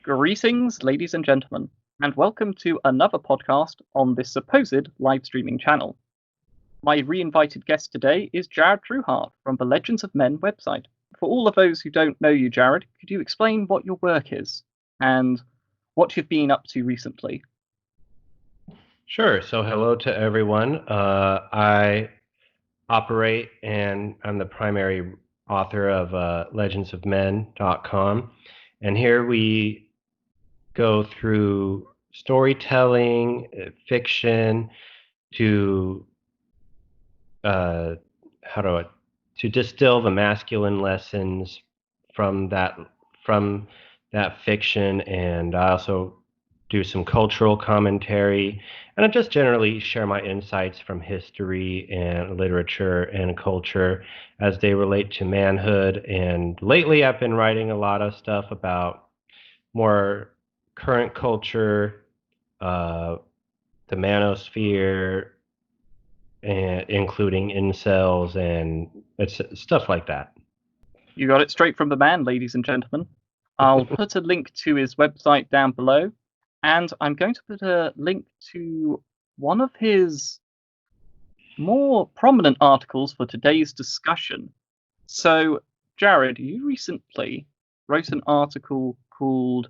Greetings, ladies and gentlemen, and welcome to another podcast on this supposed live streaming channel. My re-invited guest today is Jared Trueheart from the Legends of Men website. For all of those who don't know you, Jared, could you explain what your work is and what you've been up to recently? Sure. So hello to everyone. I operate and I'm the primary author of legendsofmen.com. And here we go through storytelling, fiction, to to distill the masculine lessons from that fiction, and I also do some cultural commentary, and I just generally share my insights from history and literature and culture as they relate to manhood. And lately I've been writing a lot of stuff about more current culture, the manosphere, and including incels and it's stuff like that. You got it straight from the man, ladies and gentlemen. I'll put a link to his website down below, and I'm going to put a link to one of his more prominent articles for today's discussion. So, Jared, you recently wrote an article called...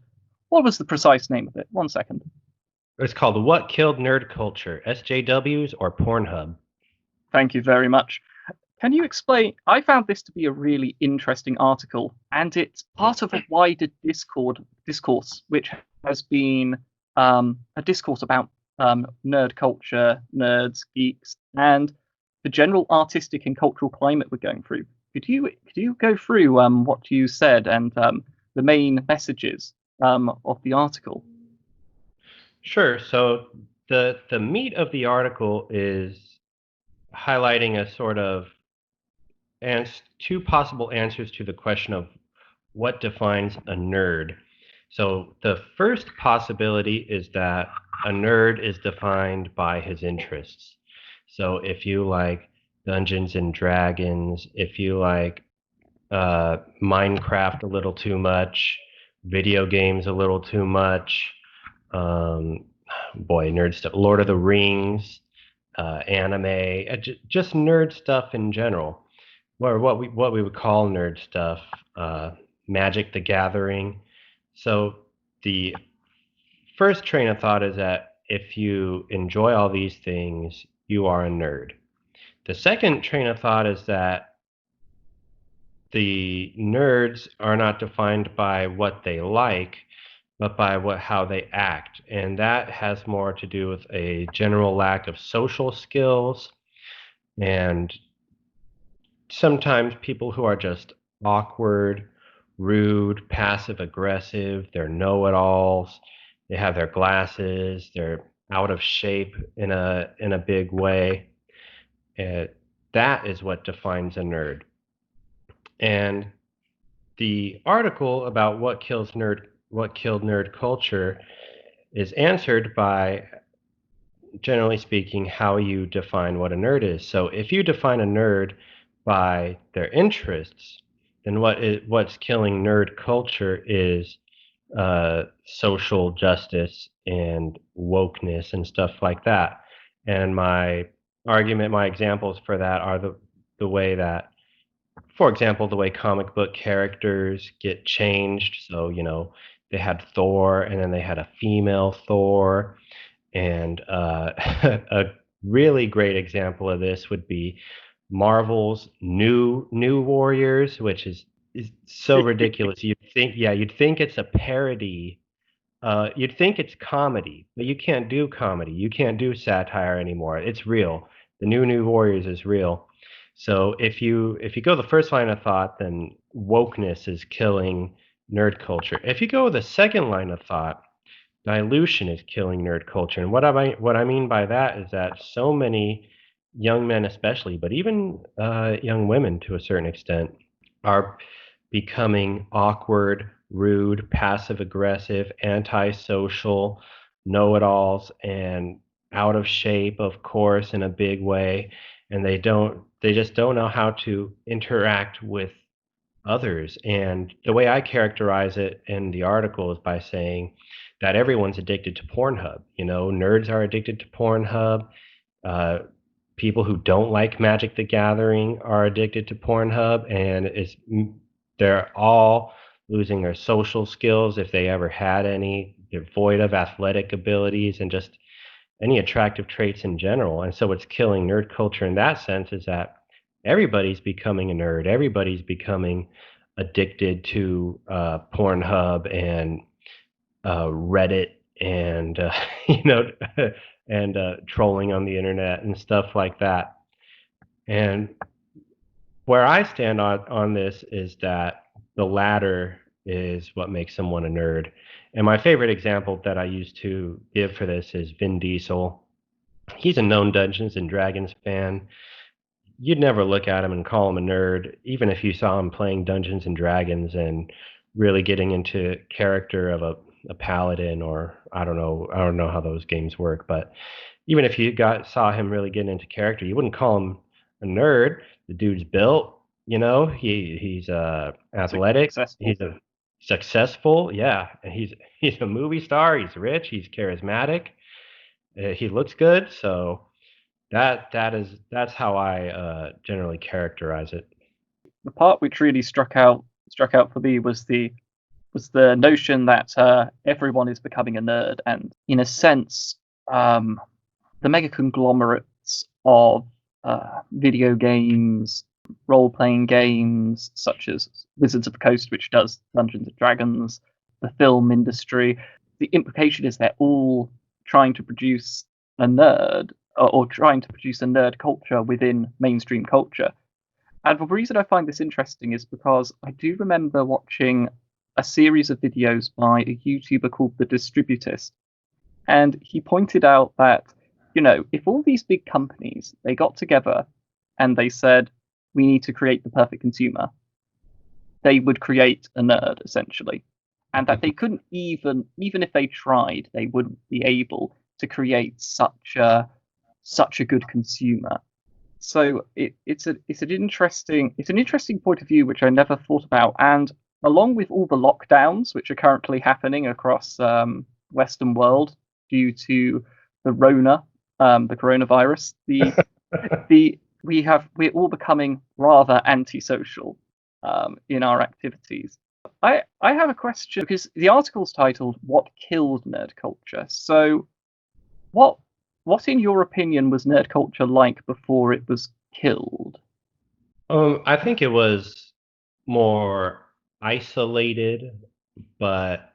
What was the precise name of it? 1 second. It's called What Killed Nerd Culture, SJWs or Pornhub? Thank you very much. Can you explain? I found this to be a really interesting article, and it's part of a wider discourse, which has been a discourse about nerd culture, nerds, geeks, and the general artistic and cultural climate we're going through. Could you go through what you said and the main messages of the article? Sure. So the meat of the article is highlighting a sort of two possible answers to the question of what defines a nerd. So the first possibility is that a nerd is defined by his interests. So if you like Dungeons and Dragons, if you like Minecraft a little too much, video games a little too much, nerd stuff, Lord of the Rings, anime, just nerd stuff in general, or what we would call nerd stuff, Magic the Gathering. So the first train of thought is that if you enjoy all these things, you are a nerd. The second train of thought is that the nerds are not defined by what they like, but by how they act. And that has more to do with a general lack of social skills, and sometimes people who are just awkward, rude, passive aggressive, they're know-it-alls, they have their glasses, they're out of shape in a big way. That is what defines a nerd. And the article about what killed nerd culture is answered by, generally speaking, how you define what a nerd is. So if you define a nerd by their interests, then what's killing nerd culture is social justice and wokeness and stuff like that. And my examples for that are the way that, for example, the way comic book characters get changed. So, they had Thor, and then they had a female Thor. And a really great example of this would be Marvel's New Warriors, which is so ridiculous. You'd think it's a parody. You'd think it's comedy, but you can't do comedy. You can't do satire anymore. It's real. The New Warriors is real. So if you go the first line of thought, then wokeness is killing nerd culture. If you go the second line of thought, dilution is killing nerd culture. And what I mean by that is that so many young men, especially, but even young women to a certain extent, are becoming awkward, rude, passive aggressive, antisocial, know-it-alls, and out of shape, of course, in a big way. And they just don't know how to interact with others. And the way I characterize it in the article is by saying that everyone's addicted to Pornhub. You know, nerds are addicted to Pornhub. Uh, People who don't like Magic the Gathering are addicted to Pornhub, and they're all losing their social skills if they ever had any. They're void of athletic abilities and just any attractive traits in general. And so what's killing nerd culture in that sense is that everybody's becoming a nerd. Everybody's becoming addicted to Pornhub and Reddit and you know and trolling on the internet and stuff like that. And where I stand on this is that the latter is what makes someone a nerd. And my favorite example that I used to give for this is Vin Diesel. He's a known Dungeons and Dragons fan. You'd never look at him and call him a nerd, even if you saw him playing Dungeons and Dragons and really getting into character of a paladin, or I don't know how those games work, but even if you saw him really getting into character, you wouldn't call him a nerd. The dude's built, you know, he's athletic, Successful. he's a successful, yeah, and he's a movie star, he's rich, he's charismatic, he looks good, so that's how I generally characterize it. The part which really struck out for me was the notion that everyone is becoming a nerd, and in a sense, the mega conglomerates of video games, role-playing games such as Wizards of the Coast, which does Dungeons and Dragons, the film industry. The implication is they're all trying to produce a nerd, or trying to produce a nerd culture within mainstream culture. And the reason I find this interesting is because I do remember watching a series of videos by a YouTuber called The Distributist, and he pointed out that, if all these big companies, they got together and they said, we need to create the perfect consumer, they would create a nerd, essentially. And that they couldn't even if they tried, they wouldn't be able to create such a good consumer. So it's an interesting point of view which I never thought about. And along with all the lockdowns which are currently happening across Western world due to the the coronavirus, we're all becoming rather antisocial in our activities. I have a question, because the article's titled "What Killed Nerd Culture." So, what in your opinion was nerd culture like before it was killed? I think it was more isolated, but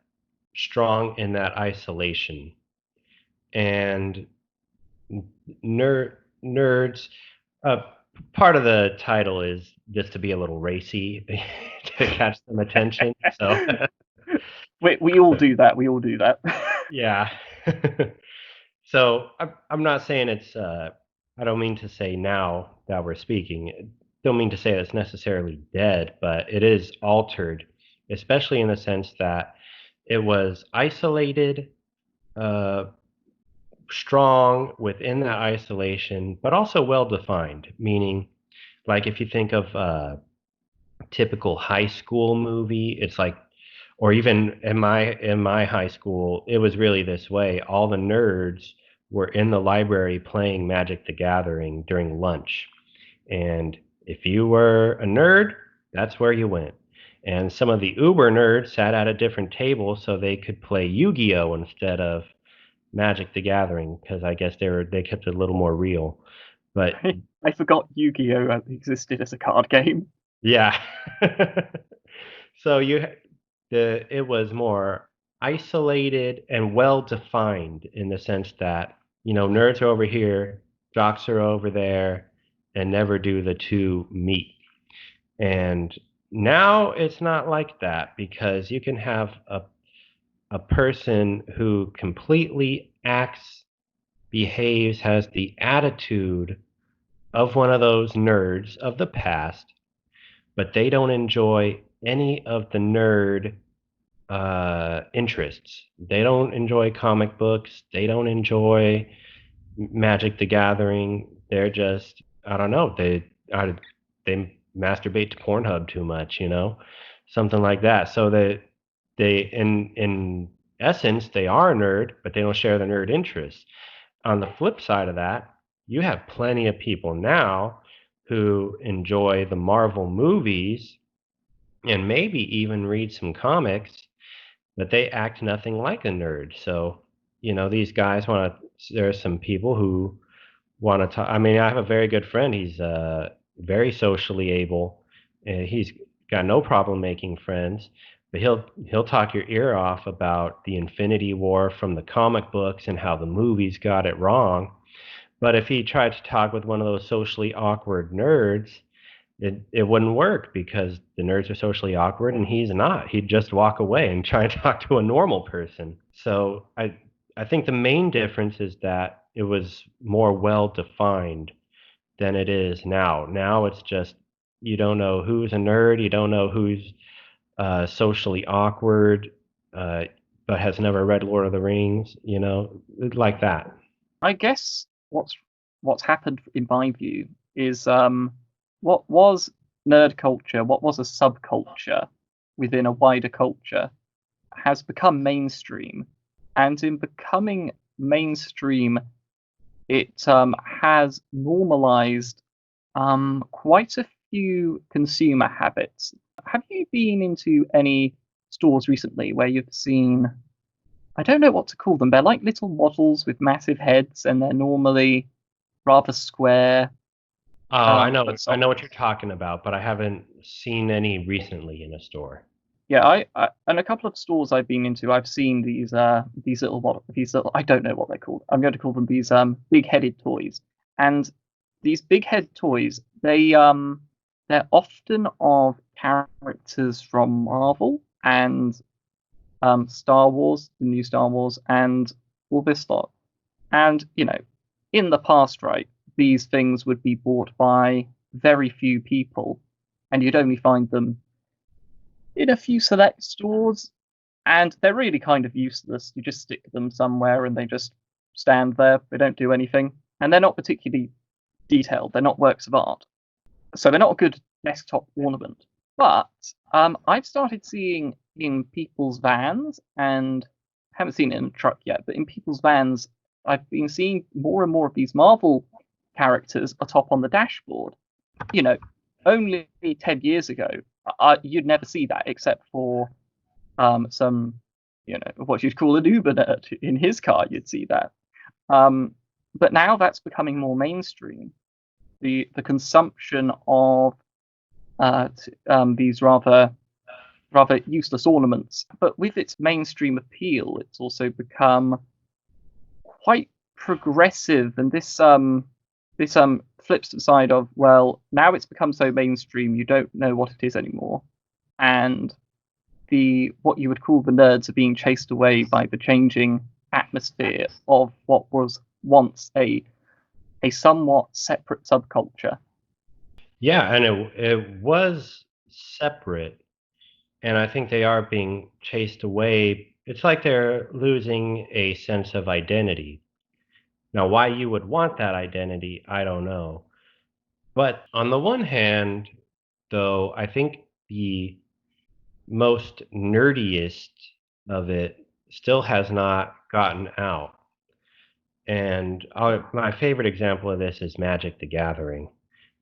strong in that isolation. And nerds, uh, part of the title is just to be a little racy to catch some attention. So We all do that. We all do that. yeah. So I'm not saying it's. I don't mean to say now that we're speaking. Don't mean to say it's necessarily dead, but it is altered, especially in the sense that it was isolated, uh, strong within that isolation, but also well defined. Meaning, like if you think of a typical high school movie, it's like, or even in my high school, it was really this way. All the nerds were in the library playing Magic the Gathering during lunch. And if you were a nerd, that's where you went. And some of the uber nerds sat at a different table so they could play Yu-Gi-Oh instead of Magic the Gathering, because I guess they kept it a little more real. But I forgot Yu-Gi-Oh existed as a card game. yeah. So it was more isolated and well defined in the sense that, nerds are over here, jocks are over there, and never do the two meet. And now it's not like that, because you can have a person who completely acts, behaves, has the attitude of one of those nerds of the past, but they don't enjoy any of the nerd interests. They don't enjoy comic books. They don't enjoy Magic the Gathering. They're just, I don't know. They masturbate to Pornhub too much, something like that. So that they, in essence, they are a nerd, but they don't share the nerd interests. On the flip side of that, you have plenty of people now who enjoy the Marvel movies and maybe even read some comics, but they act nothing like a nerd. So, these guys want to, there are some people who want to talk. I mean, I have a very good friend. He's very socially able, and he's got no problem making friends. But he'll talk your ear off about the Infinity War from the comic books and how the movies got it wrong. But if he tried to talk with one of those socially awkward nerds, it wouldn't work because the nerds are socially awkward and he's not. He'd just walk away and try and talk to a normal person. So I think the main difference is that it was more well defined than it is now. Now it's just you don't know who's a nerd, you don't know who's socially awkward, uh, but has never read Lord of the Rings, like that. I guess what's happened in my view is what was nerd culture, what was a subculture within a wider culture, has become mainstream, and in becoming mainstream, it has normalized quite a few consumer habits. Have you been into any stores recently where you've seen, I don't know what to call them, they're like little models with massive heads and they're normally rather square, Oh, I know but I know soft. what you're talking about, but I haven't seen any recently in a store. Yeah, I and a couple of stores I've been into, I've seen these little these little, I don't know what they're called. I'm going to call them these big-headed toys. And these big-head toys, they're often of characters from Marvel and Star Wars, the new Star Wars, and all this lot. And in the past, right, these things would be bought by very few people, and you'd only find them in a few select stores, and they're really kind of useless. You just stick them somewhere and they just stand there. They don't do anything. And they're not particularly detailed. They're not works of art. So they're not a good desktop ornament. But I've started seeing in people's vans, and haven't seen it in a truck yet, but in people's vans, I've been seeing more and more of these Marvel characters atop on the dashboard. You know, only 10 years ago, you'd never see that except for some, what you'd call an Uber nerd in his car, you'd see that. Um, but now that's becoming more mainstream. The consumption of these rather useless ornaments, but with its mainstream appeal, it's also become quite progressive. And this flips to the side of, well, now it's become so mainstream, you don't know what it is anymore, and the what you would call the nerds are being chased away by the changing atmosphere of what was once a somewhat separate subculture. Yeah, and it was separate, and I think they are being chased away. It's like they're losing a sense of identity. Now, why you would want that identity, I don't know. But on the one hand, though, I think the most nerdiest of it still has not gotten out. And my favorite example of this is Magic the Gathering.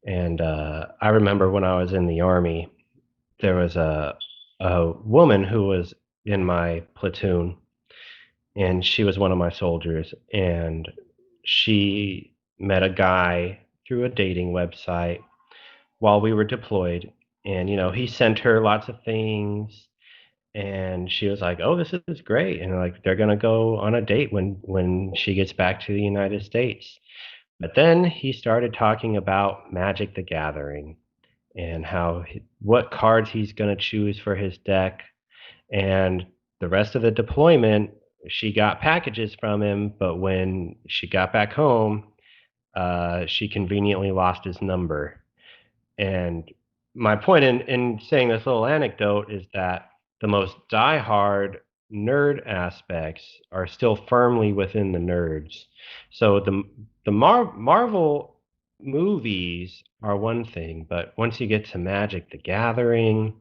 And I remember when I was in the Army, there was a woman who was in my platoon, and she was one of my soldiers. And she met a guy through a dating website while we were deployed. And, he sent her lots of things. And she was like, "Oh, this is great." And like they're gonna go on a date when she gets back to the United States. But then he started talking about Magic the Gathering and what cards he's gonna choose for his deck. And the rest of the deployment, she got packages from him, but when she got back home, she conveniently lost his number. And my point in saying this little anecdote is that the most diehard nerd aspects are still firmly within the nerds. So the Marvel movies are one thing, but once you get to Magic the Gathering,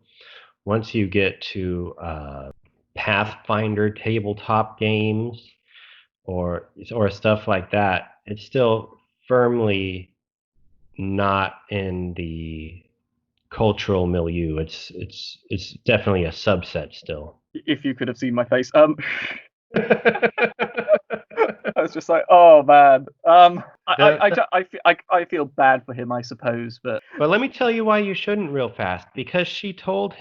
once you get to Pathfinder tabletop games or stuff like that, it's still firmly not in the cultural milieu. It's definitely a subset still. If you could have seen my face, I was just like, oh man. The- I feel bad for him, I suppose, but but let me tell you why you shouldn't real fast. Because uh, she told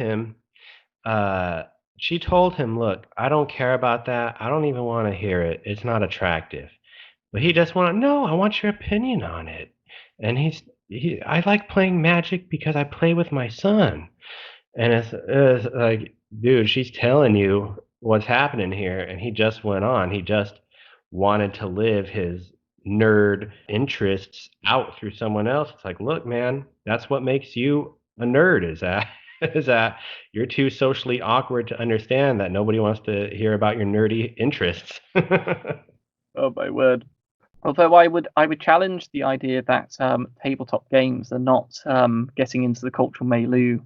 him, look, I don't care about that. I don't even want to hear it. It's not attractive. But he just want to, no, I want your opinion on it. And I like playing Magic because I play with my son. And it's like, dude, she's telling you what's happening here. And he just went on. He just wanted to live his nerd interests out through someone else. It's like, look, man, that's what makes you a nerd, is that is that you're too socially awkward to understand that nobody wants to hear about your nerdy interests. oh my word. Although I would challenge the idea that tabletop games are not getting into the cultural milieu,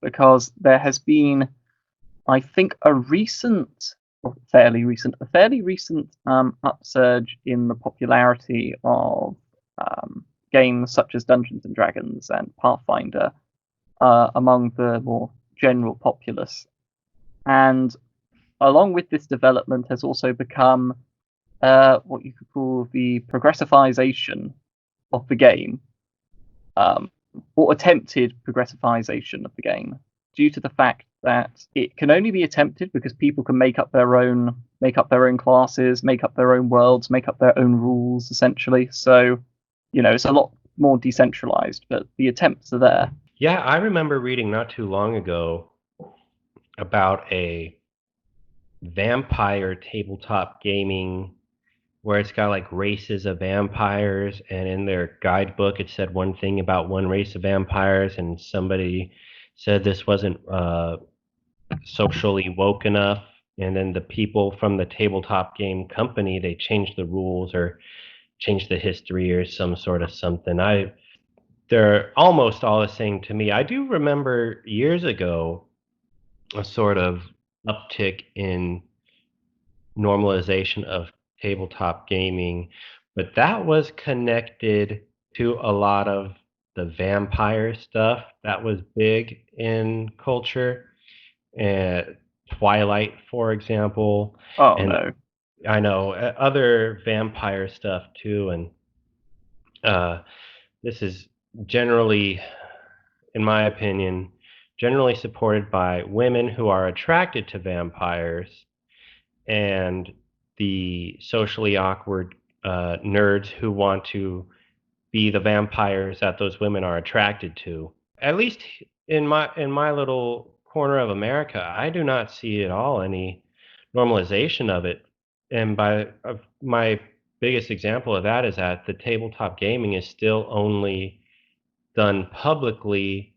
because there has been, I think, a fairly recent upsurge in the popularity of games such as Dungeons and Dragons and Pathfinder among the more general populace. And along with this development has also become what you could call the progressivization of the game, um, or attempted progressivization of the game, due to the fact that it can only be attempted because people can make up their own classes, make up their own worlds, make up their own rules, essentially. So, it's a lot more decentralized, but the attempts are there. Yeah, I remember reading not too long ago about a vampire tabletop gaming where it's got like races of vampires, and in their guidebook it said one thing about one race of vampires, and somebody said this wasn't socially woke enough, and then the people from the tabletop game company, they changed the rules or changed the history or some sort of something. They're almost all the same to me. I do remember years ago a sort of uptick in normalization of tabletop gaming, but that was connected to a lot of the vampire stuff that was big in culture. And Twilight, for example, Oh and no. I know other vampire stuff too. And uh, this is generally, in my opinion, generally supported by women who are attracted to vampires and the socially awkward nerds who want to be the vampires that those women are attracted to. At least in my little corner of America, I do not see at all any normalization of it. And my biggest example of that is that the tabletop gaming is still only done publicly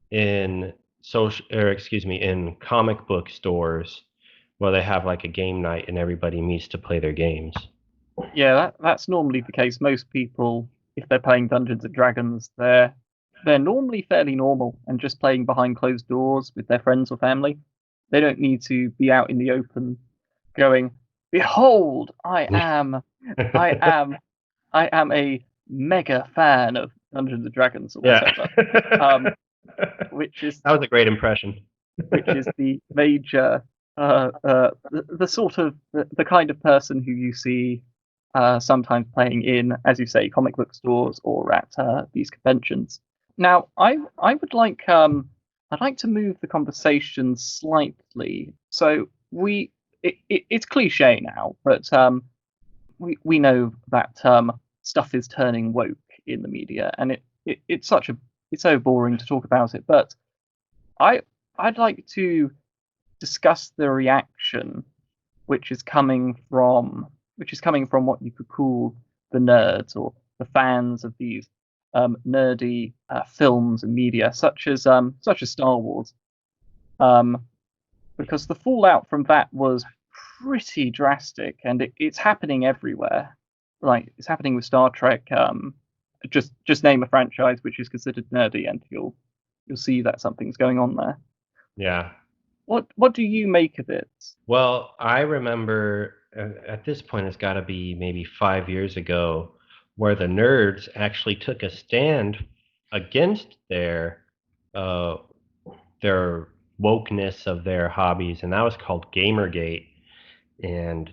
in in comic book stores where they have like a game night and everybody meets to play their games. Yeah, that's normally the case. Most people, if they're playing Dungeons and Dragons, they're normally fairly normal and just playing behind closed doors with their friends or family. They don't need to be out in the open going, "Behold, I am, I am a mega fan of Dungeons and Dragons or Yeah. whatever." Which is That was a great impression. the major the sort of the kind of person who you see sometimes playing in, as you say, comic book stores or at these conventions. Now, I would like I'd like to move the conversation slightly. So it's cliche now, but we know that stuff is turning woke in the media, and it's so boring to talk about it. But I I'd like to discuss the reaction which is coming from what you could call the nerds or the fans of these nerdy films and media, such as Star Wars, um, because the fallout from that was pretty drastic, and it's happening everywhere. Like it's happening with Star Trek. Just name a franchise which is considered nerdy, and you'll see that something's going on there. Yeah. What do you make of it? Well, I remember at this point, it's got to be maybe 5 years ago, where the nerds actually took a stand against uh, their wokeness of their hobbies, and that was called Gamergate. And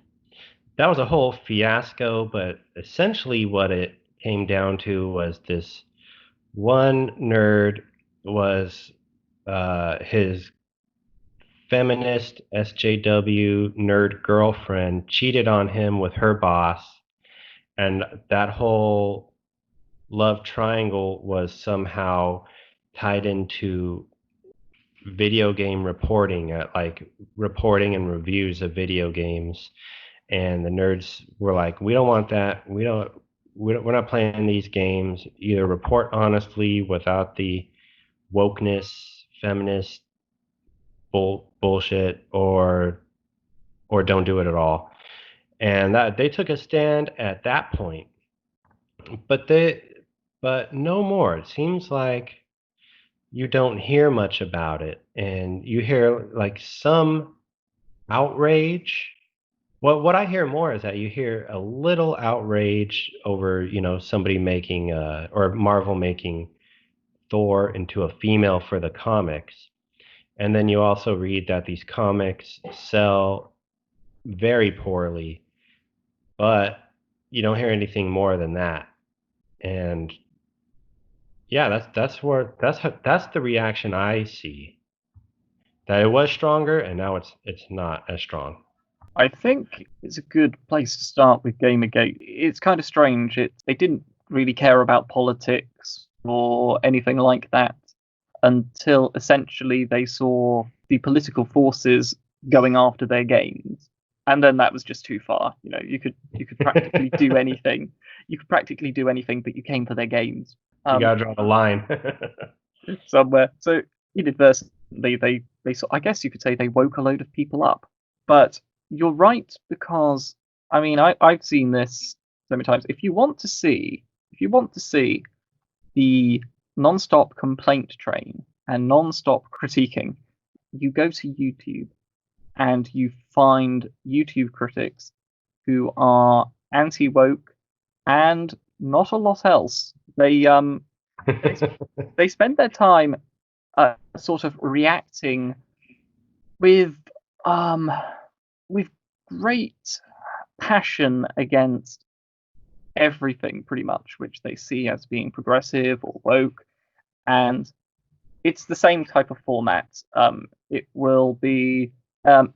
that was a whole fiasco, but essentially what it came down to was this one nerd was his feminist SJW nerd girlfriend cheated on him with her boss, and that whole love triangle was somehow tied into video game reporting, like reporting and reviews of video games. And the nerds were like, "We don't want that. We're not playing these games. Either report honestly without the wokeness, feminist bullshit, or don't do it at all." And that they took a stand at that point, but no more. It seems like you don't hear much about it, and you hear like some outrage. What I hear more is that you hear a little outrage over, somebody making or Marvel making Thor into a female for the comics. And then you also read that these comics sell very poorly, but you don't hear anything more than that. And yeah, that's the reaction I see. That it was stronger, and now it's not as strong. I think it's a good place to start with Gamergate. It's kind of strange. They didn't really care about politics or anything like that until essentially they saw the political forces going after their games. And then that was just too far. You could practically do anything. You could practically do anything, but you came for their games. You gotta draw the line. Somewhere. So inadvertently, I guess you could say they woke a load of people up. But you're right, because I've seen this so many times. If you want to see the non-stop complaint train and non-stop critiquing, you go to YouTube and you find YouTube critics who are anti-woke and not a lot else. They spend their time sort of reacting with with great passion against everything, pretty much, which they see as being progressive or woke. And it's the same type of format. It will be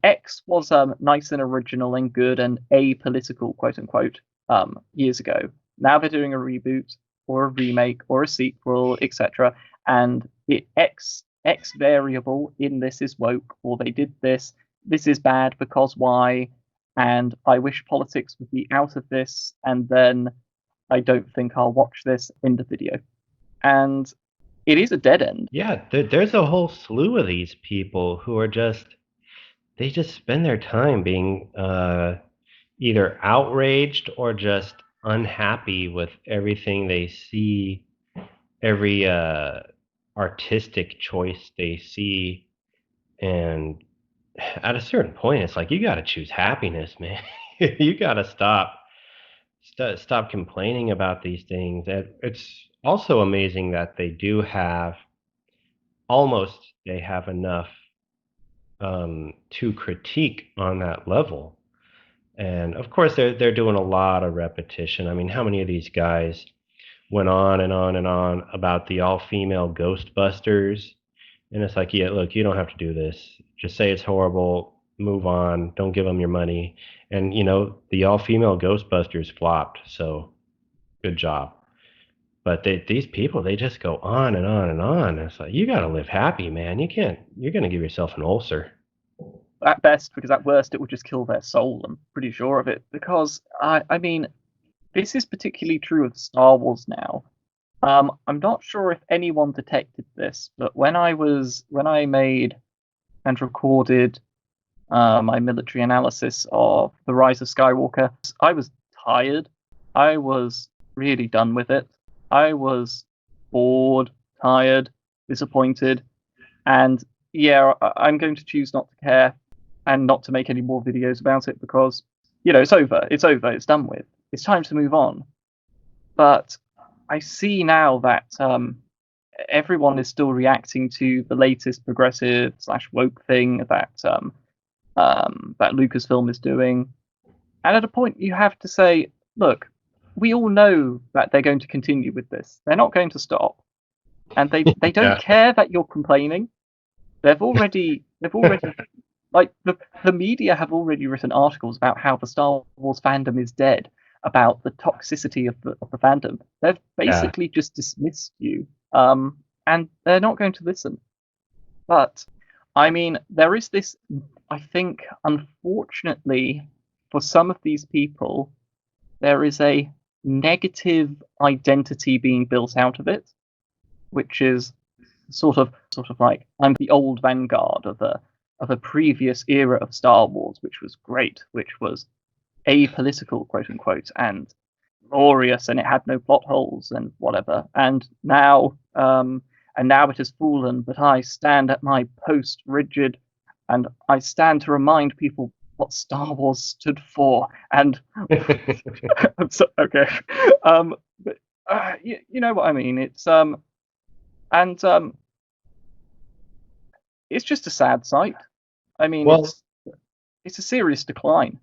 X was nice and original and good and apolitical, quote unquote, years ago. Now they're doing a reboot or a remake or a sequel, etc. And X variable in this is woke, or they did this. This is bad because why? And I wish politics would be out of this. And then I don't think I'll watch this in the video. And it is a dead end. Yeah, there's a whole slew of these people who are they just spend their time being either outraged or just unhappy with everything they see, every artistic choice they see. And at a certain point, it's like, you got to choose happiness, man. You got to stop complaining about these things. It's also amazing that they have enough to critique on that level. And of course, they're doing a lot of repetition. I mean, how many of these guys went on and on and on about the all-female Ghostbusters? And it's like, yeah, look, you don't have to do this. Just say it's horrible, move on, don't give them your money. And, the all-female Ghostbusters flopped, so good job. But these people, they just go on and on and on. It's like, you got to live happy, man. You're going to give yourself an ulcer. At best, because at worst, it would just kill their soul. I'm pretty sure of it. Because, I mean, this is particularly true of Star Wars now. I'm not sure if anyone detected this, but when I made and recorded my military analysis of The Rise of Skywalker, I was tired. I was really done with it. I was bored, tired, disappointed, and yeah, I'm going to choose not to care and not to make any more videos about it because, it's over. It's over. It's done with. It's time to move on. But I see now that everyone is still reacting to the latest progressive / woke thing that Lucasfilm is doing, and at a point you have to say, look, we all know that they're going to continue with this. They're not going to stop, and they don't Yeah. care that you're complaining. They've already like the media have already written articles about how the Star Wars fandom is dead, about the toxicity of the fandom. They've Yeah. basically just dismissed you, and they're not going to listen. But I mean, there is this. I think, unfortunately, for some of these people, there is a negative identity being built out of it, which is sort of like I'm the old vanguard of a previous era of Star Wars, which was great, which was apolitical, quote unquote, and glorious, and it had no plot holes and whatever. And now it has fallen, but I stand at my post rigid, and I stand to remind people what Star Wars stood for. And okay, but you know what I mean. And it's just a sad sight. I mean, Well, it's a serious decline.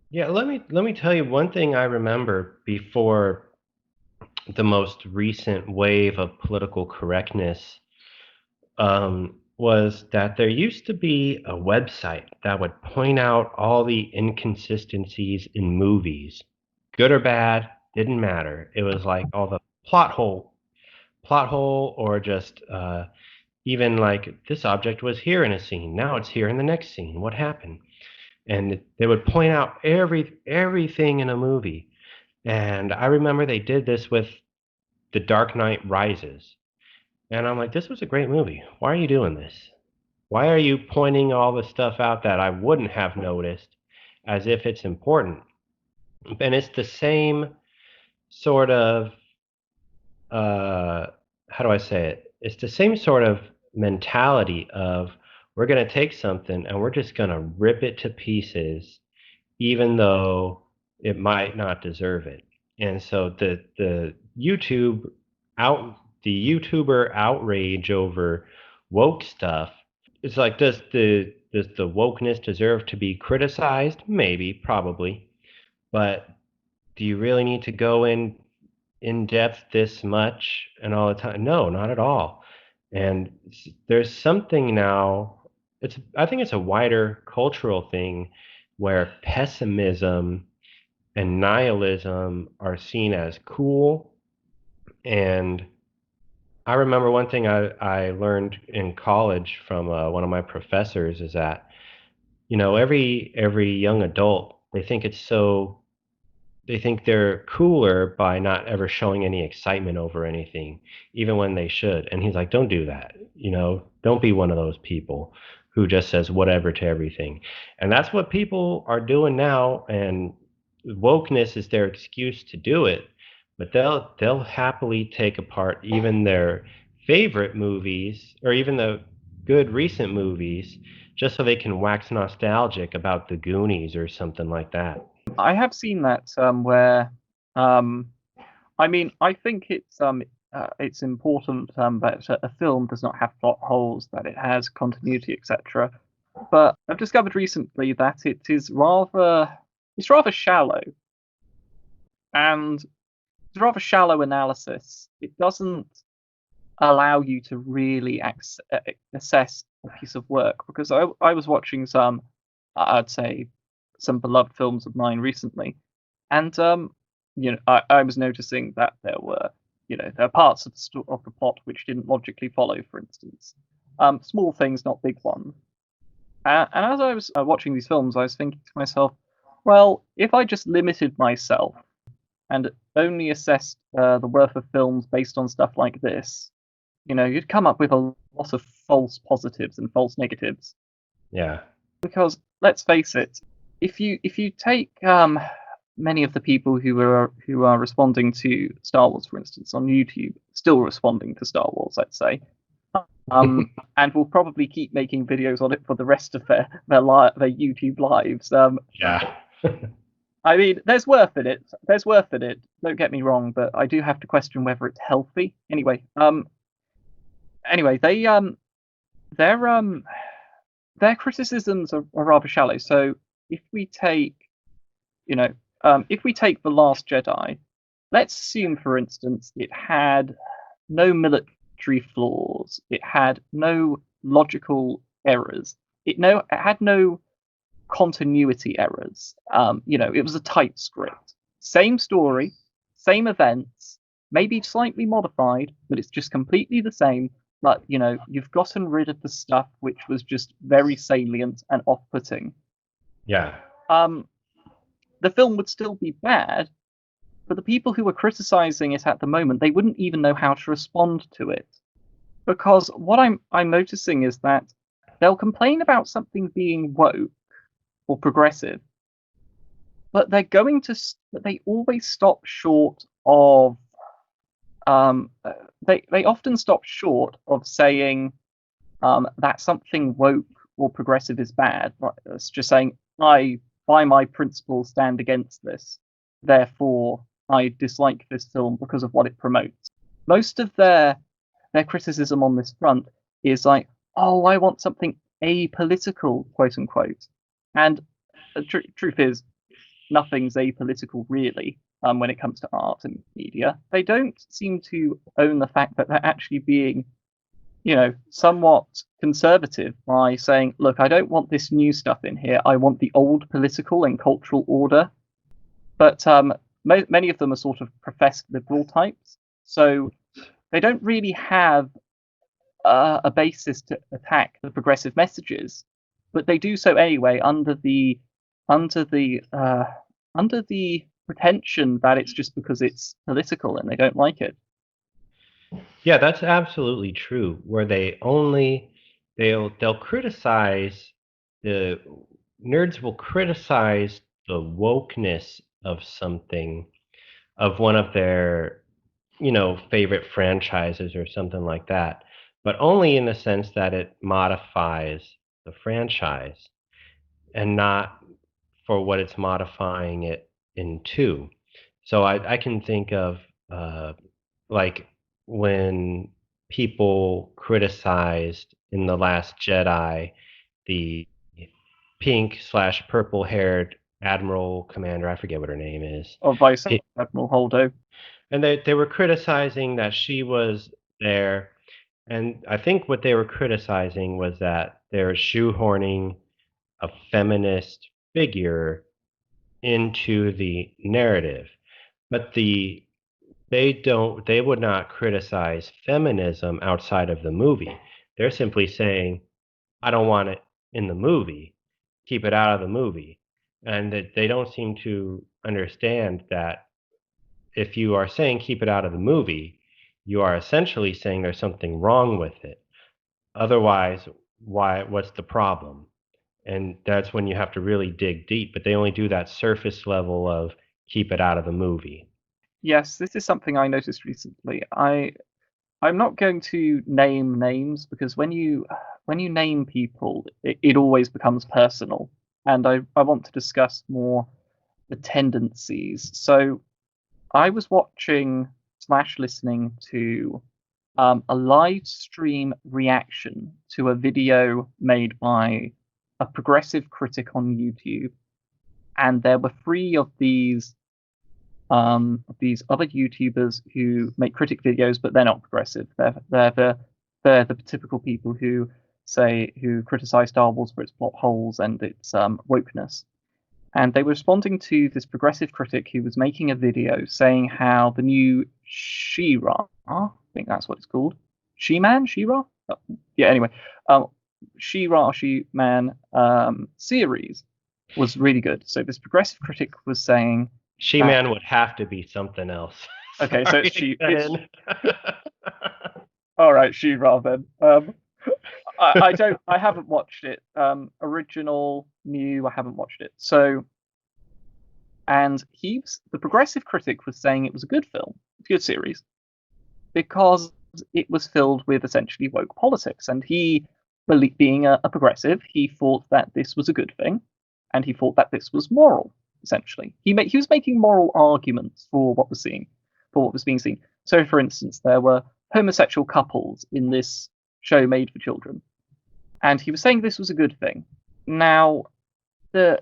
yeah, let me tell you one thing I remember before the most recent wave of political correctness was that there used to be a website that would point out all the inconsistencies in movies, good or bad, didn't matter. It was like all the plot hole, or just even like this object was here in a scene, now it's here in the next scene. What happened? And they would point out everything in a movie. And I remember they did this with The Dark Knight Rises. And I'm like, this was a great movie. Why are you doing this? Why are you pointing all the stuff out that I wouldn't have noticed as if it's important? And it's the same sort of, uh, how do I say it? It's the same sort of mentality of we're going to take something and we're just going to rip it to pieces, even though it might not deserve it. And so the out the YouTuber outrage over woke stuff, it's like, does the wokeness deserve to be criticized? Maybe, probably. But do you really need to go in depth this much and all the time? No, not at all. And there's something now, I think it's a wider cultural thing where pessimism and nihilism are seen as cool. And I remember one thing I learned in college from one of my professors is that, every young adult, they think they're cooler by not ever showing any excitement over anything, even when they should. And he's like, don't do that. Don't be one of those people who just says whatever to everything. And that's what people are doing now. And wokeness is their excuse to do it. But they'll happily take apart even their favorite movies, or even the good recent movies, just so they can wax nostalgic about the Goonies or something like that. I have seen that where, um, I mean, I think it's important that a film does not have plot holes, that it has continuity, etc. But I've discovered recently that it's rather shallow, and it's rather shallow analysis. It doesn't allow you to really assess a piece of work, because I was watching I'd say, some beloved films of mine recently, and I was noticing that there are parts of the plot which didn't logically follow, for instance, small things, not big ones. And as I was watching these films, I was thinking to myself, well, if I just limited myself and only assessed the worth of films based on stuff like this, you'd come up with a lot of false positives and false negatives. Yeah. Because let's face it, if you take many of the people who are responding to Star Wars, for instance, on YouTube, still responding to Star Wars, let's say, and will probably keep making videos on it for the rest of their YouTube lives. Yeah. I mean, there's worth in it. There's worth in it. Don't get me wrong, but I do have to question whether it's healthy. Anyway, their criticisms are rather shallow. So if we take, if we take The Last Jedi, let's assume, for instance, it had no military flaws, it had no logical errors, it had no continuity errors. It was a tight script, same story, same events, maybe slightly modified, but it's just completely the same. But you've gotten rid of the stuff which was just very salient and off-putting. Yeah. The film would still be bad, but the people who are criticizing it at the moment, they wouldn't even know how to respond to it. Because what I'm noticing is that they'll complain about something being woke or progressive, but they always stop short of they often stop short of saying that something woke or progressive is bad. It's just saying, I, by my principles, stand against this. Therefore, I dislike this film because of what it promotes. Most of their criticism on this front is like, oh, I want something apolitical, quote unquote. And the truth is, nothing's apolitical really when it comes to art and media. They don't seem to own the fact that they're actually being, somewhat conservative by saying, look, I don't want this new stuff in here. I want the old political and cultural order. But many of them are sort of professed liberal types, so they don't really have a basis to attack the progressive messages, but they do so anyway under the pretension that it's just because it's political and they don't like it. Yeah, that's absolutely true. Where they'll criticize the nerds will criticize the wokeness of something, of one of their favorite franchises or something like that, but only in the sense that it modifies the franchise and not for what it's modifying it into. So I can think of like when people criticized in The Last Jedi the pink slash purple haired Admiral Commander, I forget what her name is. Or Vice Admiral Holdo. And they were criticizing that she was there. And I think what they were criticizing was that they're shoehorning a feminist figure into the narrative. But they would not criticize feminism outside of the movie. They're simply saying, I don't want it in the movie. Keep it out of the movie. And that they don't seem to understand that if you are saying keep it out of the movie, you are essentially saying there's something wrong with it. Otherwise, what's the problem? And that's when you have to really dig deep, but they only do that surface level of keep it out of the movie. Yes, this is something I noticed recently. I'm not going to name names because when you name people, it always becomes personal, and I want to discuss more the tendencies. So I was watching / listening to a live stream reaction to a video made by a progressive critic on YouTube, and there were 3 of these other YouTubers who make critic videos, but they're not progressive. They're the typical people who criticize Star Wars for its plot holes and its wokeness. And they were responding to this progressive critic who was making a video saying how the new She-Ra, I think that's what it's called, She-Man, She-Ra? Yeah, anyway, She-Ra, She-Man series was really good. So this progressive critic was saying She-Man would have to be something else. Okay, so it's all right, She-Ra then. I haven't watched it. Original, new, I haven't watched it. So And the progressive critic was saying it was a good film, a good series, because it was filled with essentially woke politics. And being a progressive, he thought that this was a good thing, and he thought that this was moral. Essentially, he was making moral arguments for what was being seen. So, for instance, there were homosexual couples in this show made for children, and he was saying this was a good thing. Now, the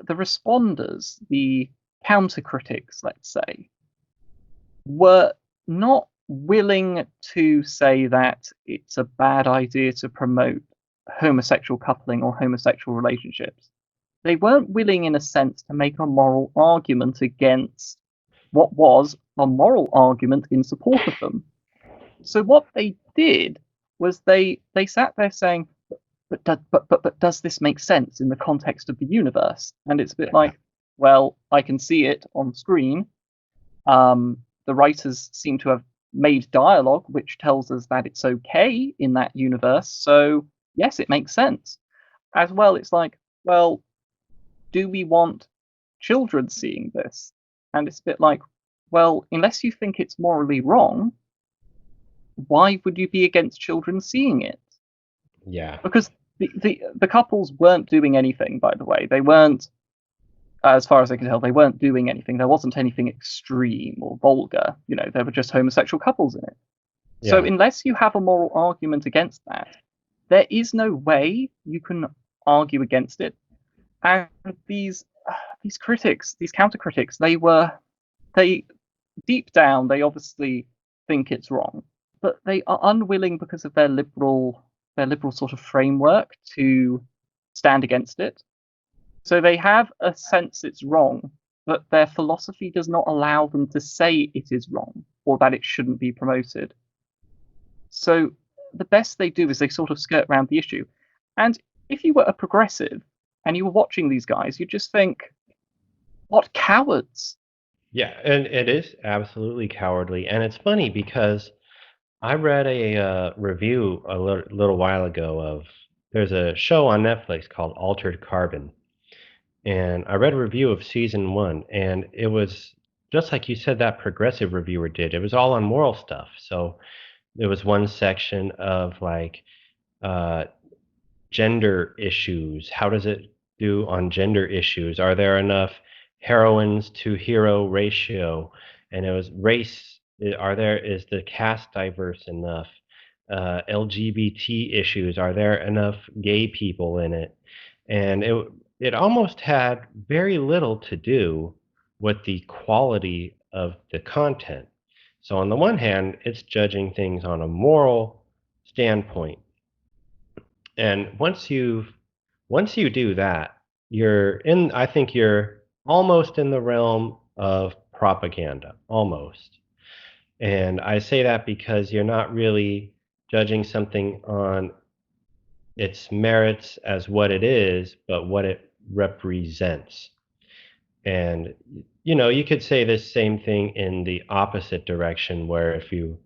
responders, the counter critics, let's say, were not willing to say that it's a bad idea to promote homosexual coupling or homosexual relationships. They weren't willing, in a sense, to make a moral argument against what was a moral argument in support of them. So what they did was they sat there saying, but does this make sense in the context of the universe? And it's a bit like, well, I can see it on screen. The writers seem to have made dialogue which tells us that it's okay in that universe. So yes, it makes sense. As well, it's like, well, do we want children seeing this? And it's a bit like, well, unless you think it's morally wrong, why would you be against children seeing it? Yeah. Because the couples weren't doing anything, by the way. They weren't, as far as I can tell, they weren't doing anything. There wasn't anything extreme or vulgar. There were just homosexual couples in it. Yeah. So unless you have a moral argument against that, there is no way you can argue against it. And these critics, these counter critics, they deep down, they obviously think it's wrong, but they are unwilling, because of their liberal sort of framework, to stand against it. So they have a sense it's wrong, but their philosophy does not allow them to say it is wrong or that it shouldn't be promoted. So the best they do is they sort of skirt around the issue. And if you were a progressive and you were watching these guys, you'd just think, what cowards. Yeah, and it is absolutely cowardly. And it's funny because I read a review a little while ago of, there's a show on Netflix called Altered Carbon. And I read a review of season 1, and it was just like you said that progressive reviewer did. It was all on moral stuff. So there was one section of like gender issues. How does it do on gender issues? Are there enough heroines to hero ratio? And it was race. Is the cast diverse enough? LGBT issues. Are there enough gay people in it? And it almost had very little to do with the quality of the content. So on the one hand, it's judging things on a moral standpoint. And once you do that, I think you're almost in the realm of propaganda, almost. And I say that because you're not really judging something on its merits as what it is, but what it represents. And you could say this same thing in the opposite direction, where if you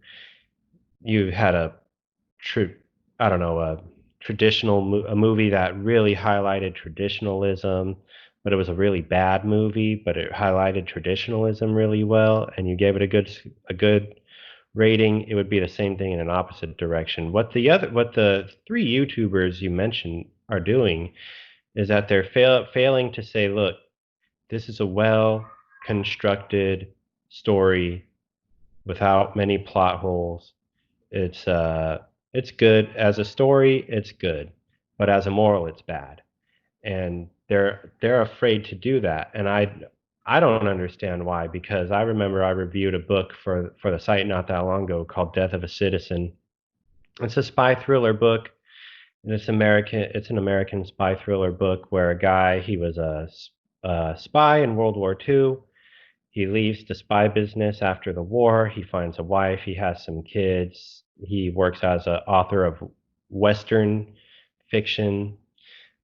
had a a movie that really highlighted traditionalism, but it was a really bad movie, but it highlighted traditionalism really well, and you gave it a good rating, it would be the same thing in an opposite direction. What the 3 YouTubers you mentioned are doing is that they're failing to say, look, this is a well constructed story without many plot holes. It's good as a story, it's good, but as a moral, it's bad. And they're afraid to do that. And I don't understand why, because I remember I reviewed a book for the site not that long ago called Death of a Citizen. It's a spy thriller book, and it's an American spy thriller book where a guy, he was a spy in World War II. He leaves the spy business after the war. He finds a wife. He has some kids. He works as an author of Western fiction,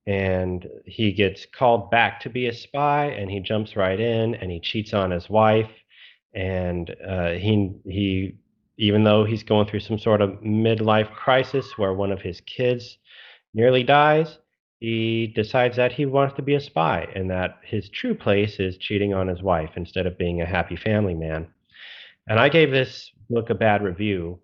and he gets called back to be a spy, and he jumps right in, and he cheats on his wife, and he even though he's going through some sort of midlife crisis where one of his kids nearly dies, he decides that he wants to be a spy and that his true place is cheating on his wife instead of being a happy family man. And I gave this book a bad review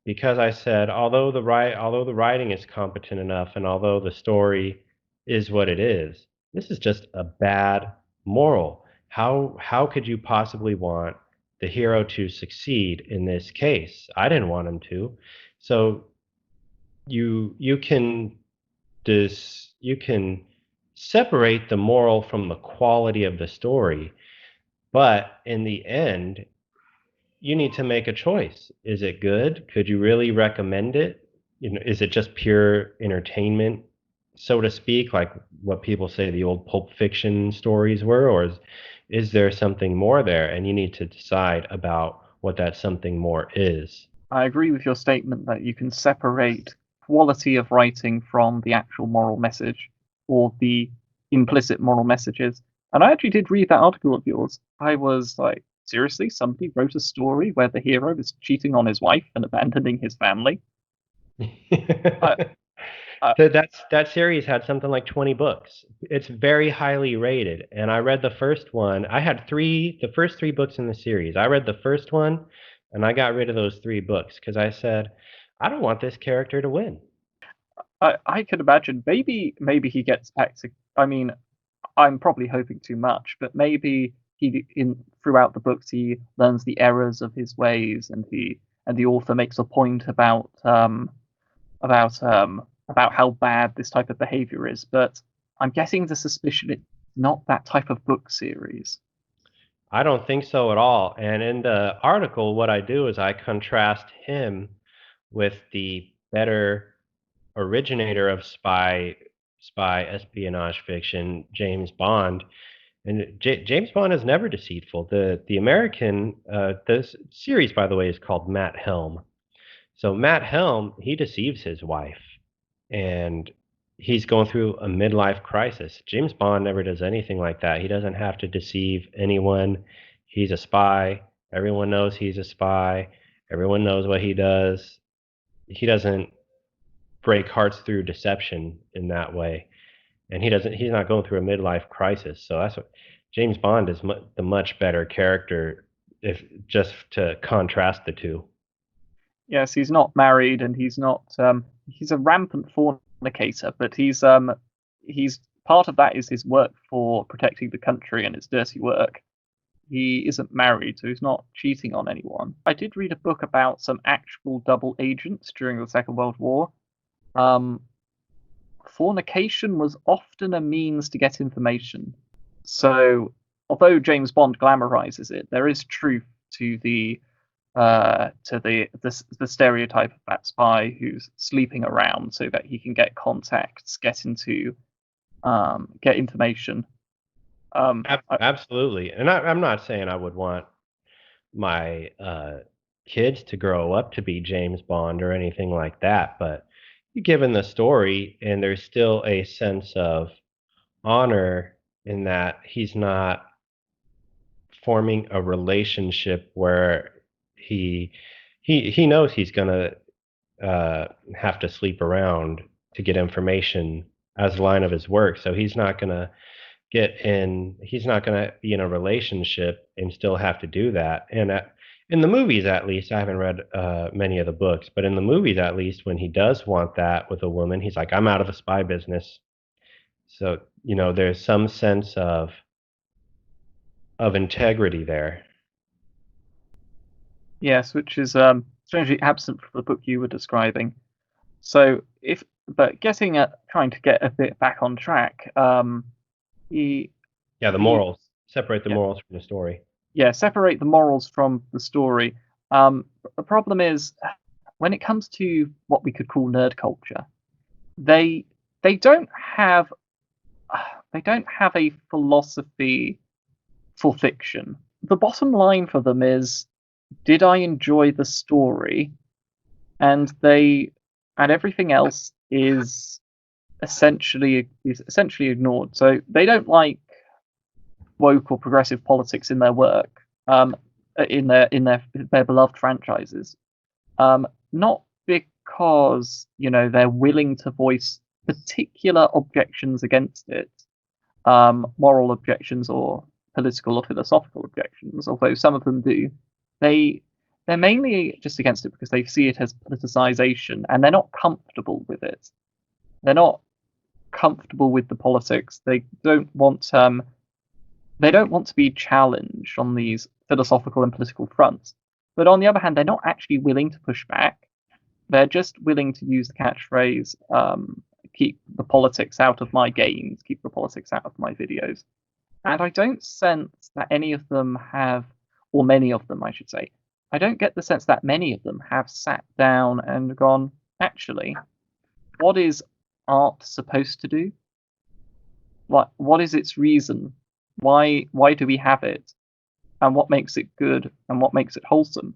because I said, although the writing is competent enough and although the story is what it is, this is just a bad moral. How could you possibly want the hero to succeed in this case? I didn't want him to. So you can you can separate the moral from the quality of the story, but in the end, you need to make a choice. Is it good? Could you really recommend it? Is it just pure entertainment, so to speak, like what people say the old Pulp Fiction stories were, or is there something more there? And you need to decide about what that something more is. I agree with your statement that you can separate quality of writing from the actual moral message or the implicit moral messages. And I actually did read that article of yours. I was like, seriously, somebody wrote a story where the hero is cheating on his wife and abandoning his family. I, I, That series had something like 20 books. It's very highly rated, and I read the first one. I had the first three books in the series. I read the first one, and I got rid of those three books because I said, I don't want this character to win. I could imagine maybe he gets back to. I mean, I'm probably hoping too much, but maybe he in throughout the books he learns the errors of his ways, and the author makes a point about how bad this type of behavior is. But I'm getting the suspicion it's not that type of book series. I don't think so at all. And in the article, what I do is I contrast him with the better originator of spy espionage fiction, James Bond. And James Bond is never deceitful. The American this series, by the way, is called Matt Helm. So Matt Helm, he deceives his wife, and he's going through a midlife crisis. James Bond never does anything like that. He doesn't have to deceive anyone. He's a spy. Everyone knows he's a spy. Everyone knows what he does. He doesn't break hearts through deception in that way, and he's not going through a midlife crisis. So that's what James Bond is the much better character, if just to contrast the two. Yes, he's not married, and he's not. He's a rampant fornicator, but he's part of that is his work for protecting the country and its dirty work. He isn't married, so he's not cheating on anyone. I did read a book about some actual double agents during the Second World War. Um, Fornication was often a means to get information. So, although James Bond glamorizes it, there is truth to the stereotype of that spy who's sleeping around so that he can get contacts, get information. Absolutely, and I'm not saying I would want my kids to grow up to be James Bond or anything like that, but given the story, and there's still a sense of honor in that he's not forming a relationship where he he knows he's gonna have to sleep around to get information as a line of his work. So he's not gonna be in a relationship and still have to do that. And in the movies, at least, I haven't read many of the books, but in the movies, at least, when he does want that with a woman, he's like, I'm out of the spy business. So, there's some sense of integrity there. Yes, which is strangely absent from the book you were describing. So but getting at trying to get a bit back on track, he Yeah, the he morals. Separate the yeah, morals from the story. yeah, separate the morals from the story. The problem is when it comes to what we could call nerd culture, they they don't have they don't have a philosophy for fiction. The bottom line for them is, did I enjoy the story? And everything else is essentially ignored. So they don't like woke or progressive politics in their work, in their beloved franchises. Not because they're willing to voice particular objections against it, moral objections or political or philosophical objections, although some of them do, they they're mainly just against it because they see it as politicization and they're not comfortable with it. They're not comfortable with the politics. They don't want to be challenged on these philosophical and political fronts. But on the other hand, they're not actually willing to push back. They're just willing to use the catchphrase, keep the politics out of my games, keep the politics out of my videos. And I don't sense that any of them have, or many of them, I should say, I don't get the sense that many of them have sat down and gone, actually, what is art supposed to do? What is its reason? Why do we have it? And what makes it good and what makes it wholesome?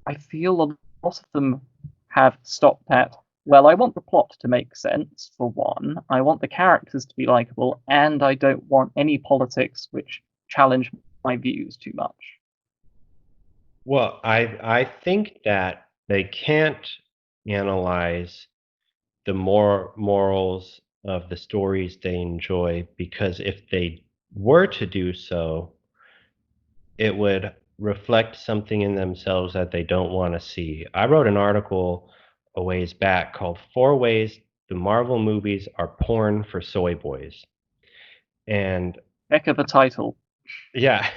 I feel a lot of them have stopped at, well, I want the plot to make sense, for one. I want the characters to be likable, and I don't want any politics which challenge my views too much. Well, I think that they can't analyze the morals of the stories they enjoy, because if they were to do so, it would reflect something in themselves that they don't want to see. I wrote an article a ways back called Four Ways the Marvel Movies Are Porn for Soy Boys. And Heck of a title. yeah,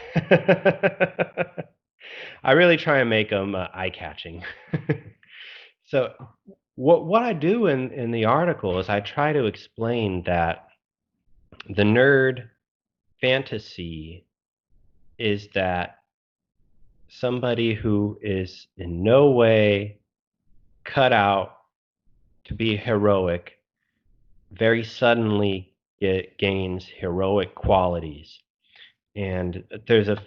I really try and make them eye-catching. So what I do in the article is I try to explain that the nerd fantasy is that somebody who is in no way cut out to be heroic very suddenly gains heroic qualities. And there's a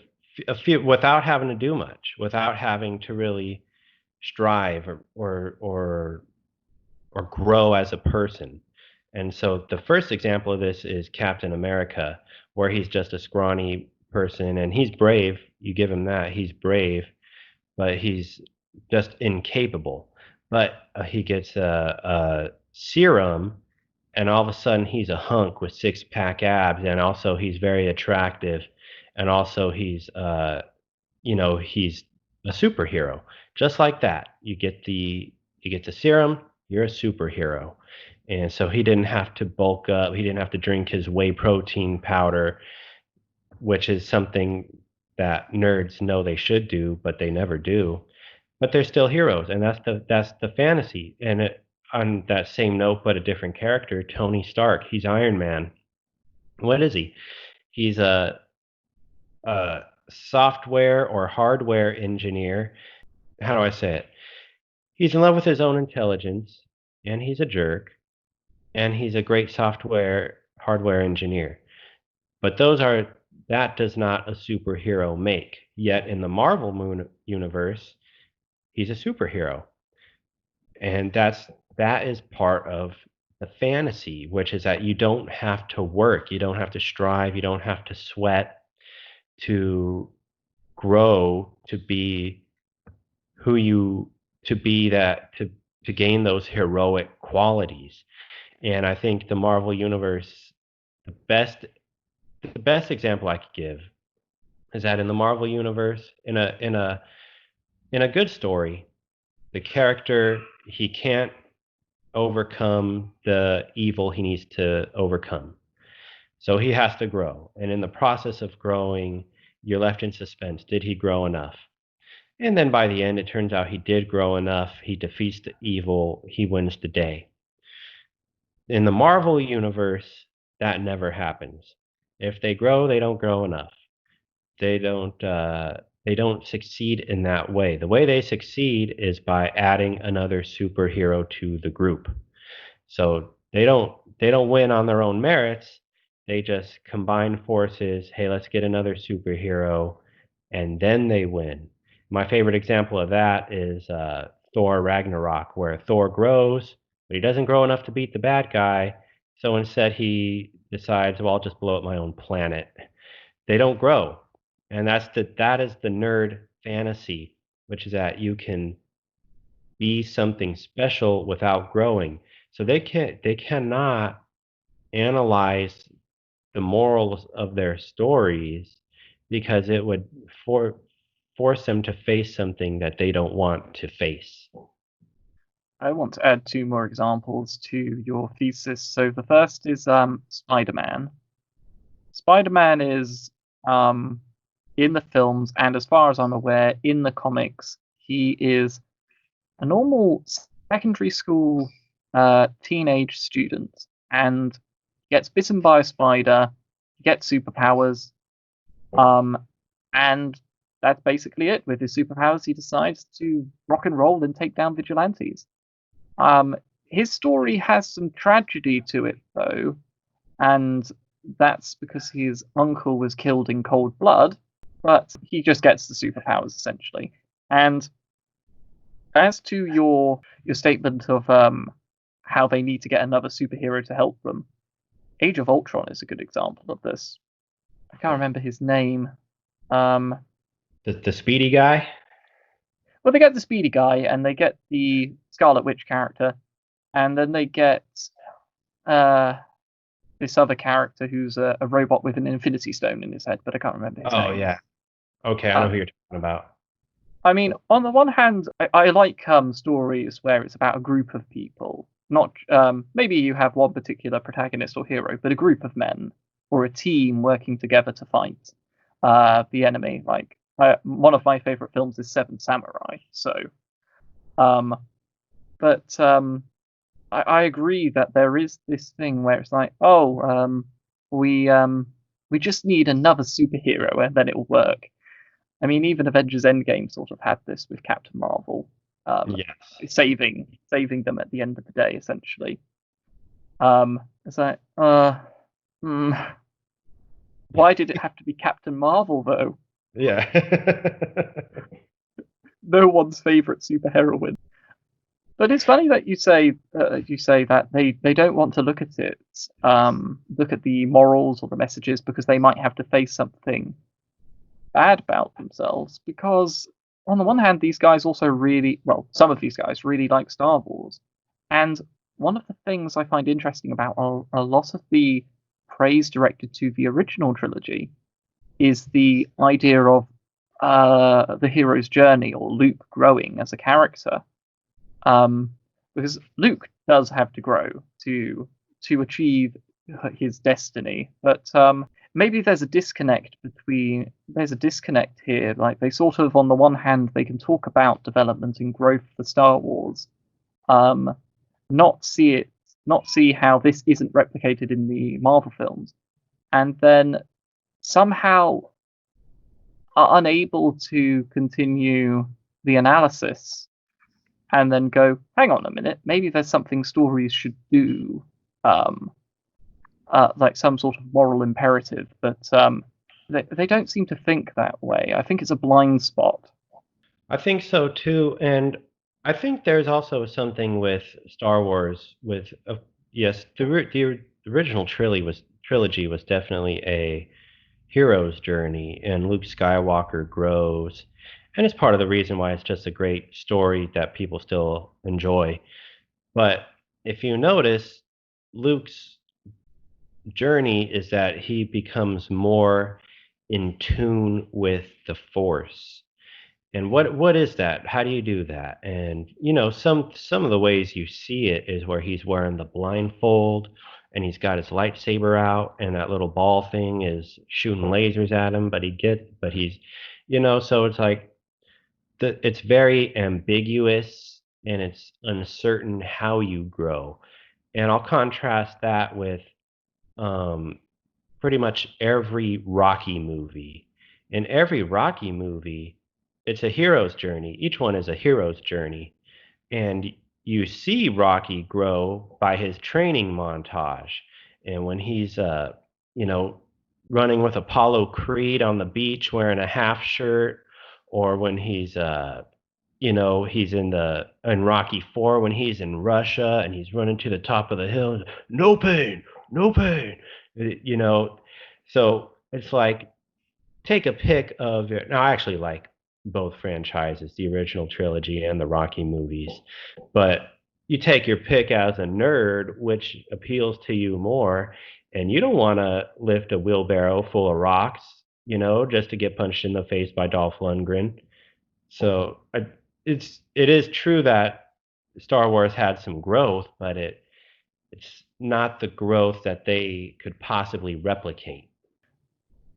few, without having to do much, without having to really strive or grow as a person. And so the first example of this is Captain America, where he's just a scrawny person and he's brave. You give him that, he's brave, but he's just incapable. But he gets a serum, and all of a sudden he's a hunk with six-pack abs, and also he's very attractive, and also he's he's a superhero. Just like that, you get the serum, you're a superhero. And so he didn't have to bulk up, he didn't have to drink his whey protein powder, which is something that nerds know they should do, but they never do. But they're still heroes, and that's the fantasy. And on that same note, but a different character, Tony Stark, he's Iron Man. What is he? He's a software or hardware engineer. How do I say it? He's in love with his own intelligence, and he's a jerk, and he's a great software hardware engineer. But that does not a superhero make. Yet in the Marvel universe, he's a superhero. And that is part of the fantasy, which is that you don't have to work, you don't have to strive, you don't have to sweat to grow to be who you to be that to gain those heroic qualities. And I think the Marvel universe, the best example I could give is that in the Marvel universe, in a good story, the character, he can't overcome the evil he needs to overcome. So he has to grow. And in the process of growing, you're left in suspense. Did he grow enough? And then by the end, it turns out he did grow enough. He defeats the evil. He wins the day. In the Marvel universe, that never happens. If they grow, they don't grow enough. They don't succeed in that way. The way they succeed is by adding another superhero to the group. So they don't win on their own merits. They just combine forces. Hey, let's get another superhero, and then they win. My favorite example of that is Thor Ragnarok, where Thor grows, but he doesn't grow enough to beat the bad guy. So instead, he decides, well, I'll just blow up my own planet. They don't grow, and that is the nerd fantasy, which is that you can be something special without growing. So they cannot analyze the morals of their stories because it would force them to face something that they don't want to face. I want to add two more examples to your thesis. So the first is Spider-Man. Spider-Man is in the films, and as far as I'm aware, in the comics, he is a normal secondary school teenage student and gets bitten by a spider, gets superpowers, and that's basically it. With his superpowers, he decides to rock and roll and take down vigilantes. Um, his story has some tragedy to it, though, and that's because his uncle was killed in cold blood, but he just gets the superpowers essentially. And as to your statement of how they need to get another superhero to help them, Age of Ultron is a good example of this. I can't remember his name. Um, The speedy guy? well, they get the Speedy guy, and they get the Scarlet Witch character, and then they get uh, this other character who's a robot with an Infinity Stone in his head, but I can't remember his Oh name. yeah. Okay, I know Uh, who you're talking about. I mean, on the one hand, I like stories where it's about a group of people, not maybe you have one particular protagonist or hero, but a group of men or a team working together to fight the enemy. Like one of my favorite films is Seven Samurai. So, um, but I agree that there is this thing where it's like, oh, we um, we just need another superhero and then it will work. I mean, even Avengers Endgame sort of had this with Captain Marvel, um, Yes. saving them at the end of the day, essentially. It's like, hmm, why did it have to be Captain Marvel though? Yeah. No one's favorite superheroine. But it's funny that you say that they don't want to look at it, look at the morals or the messages because they might have to face something bad about themselves. Because on the one hand, these guys also really well, some of these guys really like Star Wars, and one of the things I find interesting about a lot of the praise directed to the original trilogy is the idea of the hero's journey or Luke growing as a character um, because Luke does have to grow to achieve his destiny. But maybe there's a disconnect here. Like they sort of, on the one hand, they can talk about development and growth for Star Wars, um, not see it, not see how this isn't replicated in the Marvel films, and then somehow are unable to continue the analysis and then go, hang on a minute, maybe there's something stories should do, um, like some sort of moral imperative, but they don't seem to think that way. I think it's a blind spot. I think so too, and I think there's also something with Star Wars with yes, the original trilogy was definitely a hero's journey, and Luke Skywalker grows, and it's part of the reason why it's just a great story that people still enjoy. But if you notice, Luke's journey is that he becomes more in tune with the Force. And what is that? How do you do that? And some of the ways you see it is where he's wearing the blindfold and he's got his lightsaber out and that little ball thing is shooting lasers at him, but he's so it's like it's very ambiguous and it's uncertain how you grow. And I'll contrast that with um pretty much every Rocky movie. In every Rocky movie, it's a hero's journey. Each one is a hero's journey. And you see Rocky grow by his training montage. And when he's you know, running with Apollo Creed on the beach wearing a half shirt, or when he's in Rocky 4 when he's in Russia and he's running to the top of the hill, no pain, no pain. You know, so it's like take a pick of it. Now, I actually like both franchises, the original trilogy and the Rocky movies, but you take your pick as a nerd, which appeals to you more, and you don't want to lift a wheelbarrow full of rocks, just to get punched in the face by Dolph Lundgren. So it is true that Star Wars had some growth, but it's not the growth that they could possibly replicate.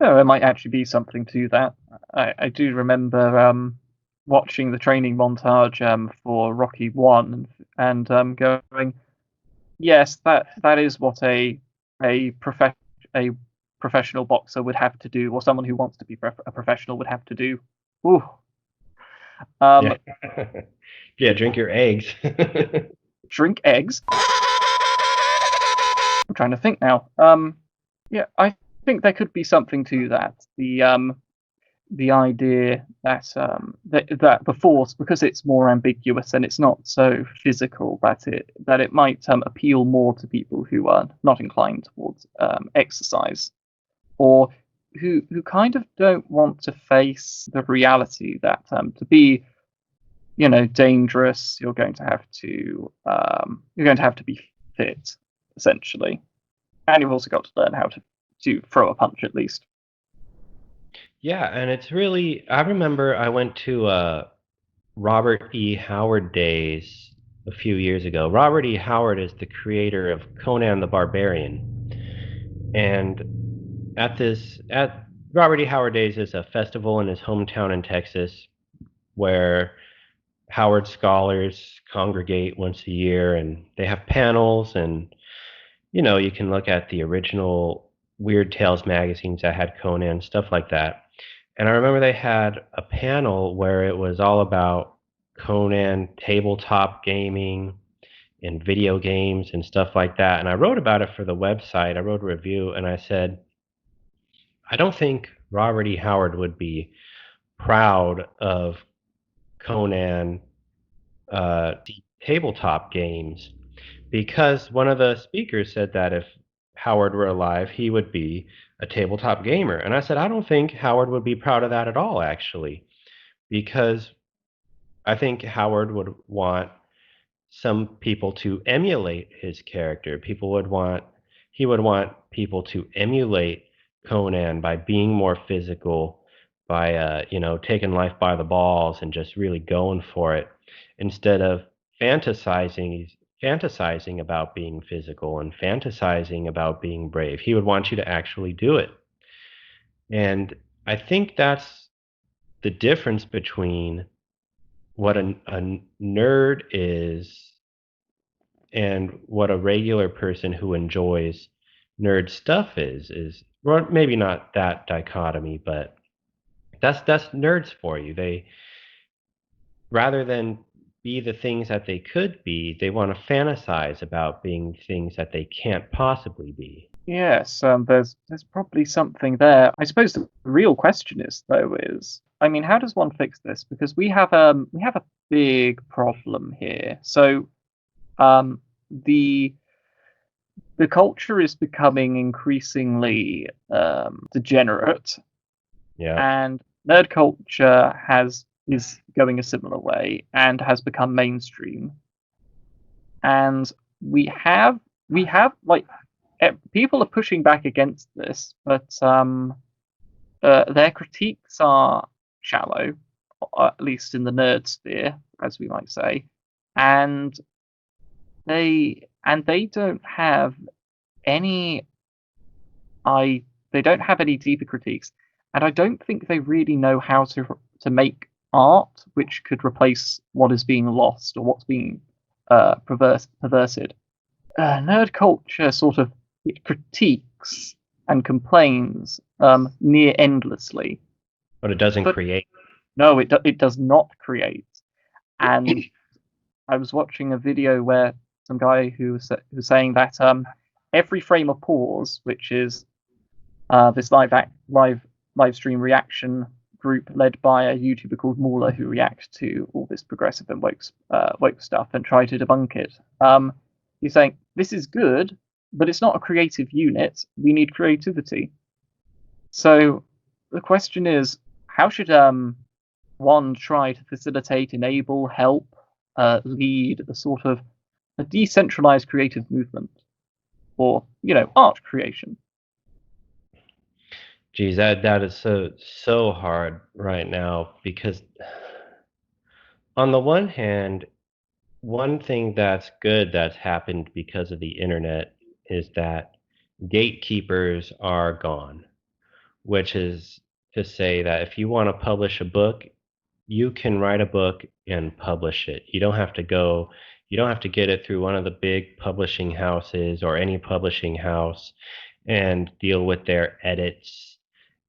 No, there might actually be something to that. I do remember watching the training montage for Rocky One and going, yes, that is what a prof- a professional boxer would have to do, or someone who wants to be a professional would have to do. Ooh. Yeah. Yeah, drink your eggs. Drink eggs. I'm trying to think now. Yeah, I think there could be something to that. The idea that the force, because it's more ambiguous and it's not so physical, that it might appeal more to people who are not inclined towards exercise, or who kind of don't want to face the reality that to be dangerous, you're going to have to be fit, essentially, and you've also got to learn how to throw a punch at least. Yeah, and it's really, I remember I went to Robert E. Howard days a few years ago. Robert E. Howard is the creator of Conan the Barbarian. And at Robert E. Howard days is a festival in his hometown in Texas where Howard scholars congregate once a year, and they have panels, and you can look at the original Weird Tales magazines that had Conan, stuff like that. And I remember they had a panel where it was all about Conan, tabletop gaming, and video games and stuff like that. And I wrote about it for the website. I wrote a review and I said, I don't think Robert E. Howard would be proud of Conan tabletop games, because one of the speakers said that if Howard were alive, he would be a tabletop gamer. And I said, I don't think Howard would be proud of that at all, actually, because I think Howard would want some people to emulate his character. He would want people to emulate Conan by being more physical, by taking life by the balls and just really going for it, instead of fantasizing fantasizing about being physical and fantasizing about being brave. He would want you to actually do it. And I think that's the difference between what a nerd is and what a regular person who enjoys nerd stuff is, well, maybe not that dichotomy, but that's nerds for you. They, rather than be the things that they could be, they want to fantasize about being things that they can't possibly be. Yes, there's probably something there. I suppose the real question is, I mean, how does one fix this? Because we have a big problem here. So the the culture is becoming increasingly degenerate, Yeah. and nerd culture is going a similar way and has become mainstream. And we have like people are pushing back against this, but their critiques are shallow, at least in the nerd sphere, as we might say, and they don't have any they don't have any deeper critiques, and I don't think they really know how to make art which could replace what is being lost or what's being perverted. Nerd culture sort of it critiques and complains near endlessly, But it doesn't but create. no, it does not create. And I was watching a video where some guy who was saying that every frame of pause, which is this live stream reaction group led by a YouTuber called Mauler who react to all this progressive and woke stuff and try to debunk it. He's saying this is good, but it's not a creative unit. We need creativity. So the question is, how should one try to facilitate, enable, help, lead a sort of a decentralized creative movement, or art creation? Geez, that is so hard right now because on the one hand, one thing that's good that's happened because of the internet is that gatekeepers are gone, which is to say that if you want to publish a book, you can write a book and publish it. You don't have to get it through one of the big publishing houses or any publishing house and deal with their edits.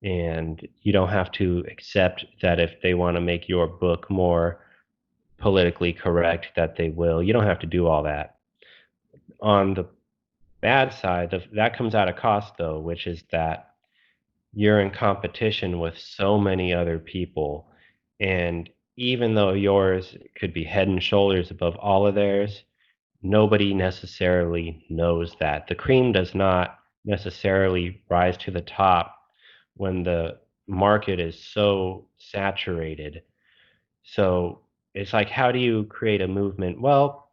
And you don't have to accept that if they want to make your book more politically correct, that they will. You don't have to do all that. On the bad side, that comes at a cost, though, which is that you're in competition with so many other people. And even though yours could be head and shoulders above all of theirs, nobody necessarily knows that. The cream does not necessarily rise to the top when the market is so saturated. So it's like, how do you create a movement? Well,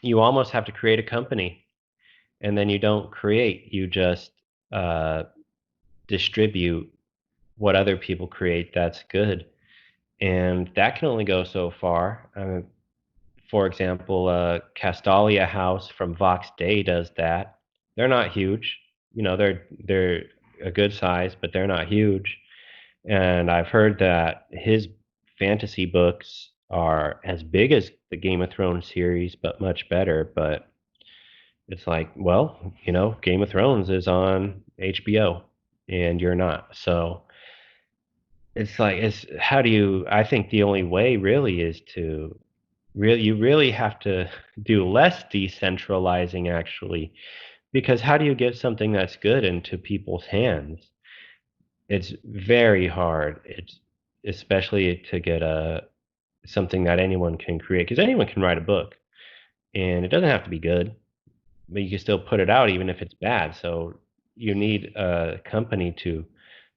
you almost have to create a company, and then you don't create, you just uh, distribute what other people create that's good. And that can only go so far. For example, Castalia House from Vox Day does that. They're not huge. They're a good size, but they're not huge. And I've heard that his fantasy books are as big as the Game of Thrones series, but much better. But it's like, well, Game of Thrones is on HBO, and you're not. So it's like, it's how do you? I think the only way really is to you really have to do less decentralizing actually, because how do you get something that's good into people's hands? It's very hard. It's especially to get a something that anyone can create, because anyone can write a book, and it doesn't have to be good, but you can still put it out even if it's bad. So you need a company to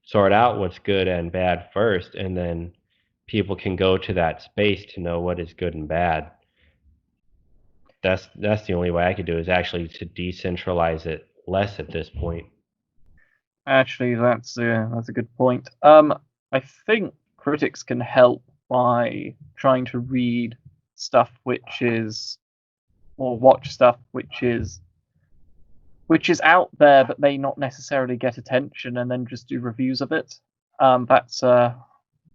sort out what's good and bad first, and then people can go to that space to know what is good and bad. That's the only way I could do is actually to decentralize it less at this point. Actually, that's a good point. I think critics can help by trying to read stuff which is, or watch stuff which is out there but may not necessarily get attention, and then just do reviews of it. That's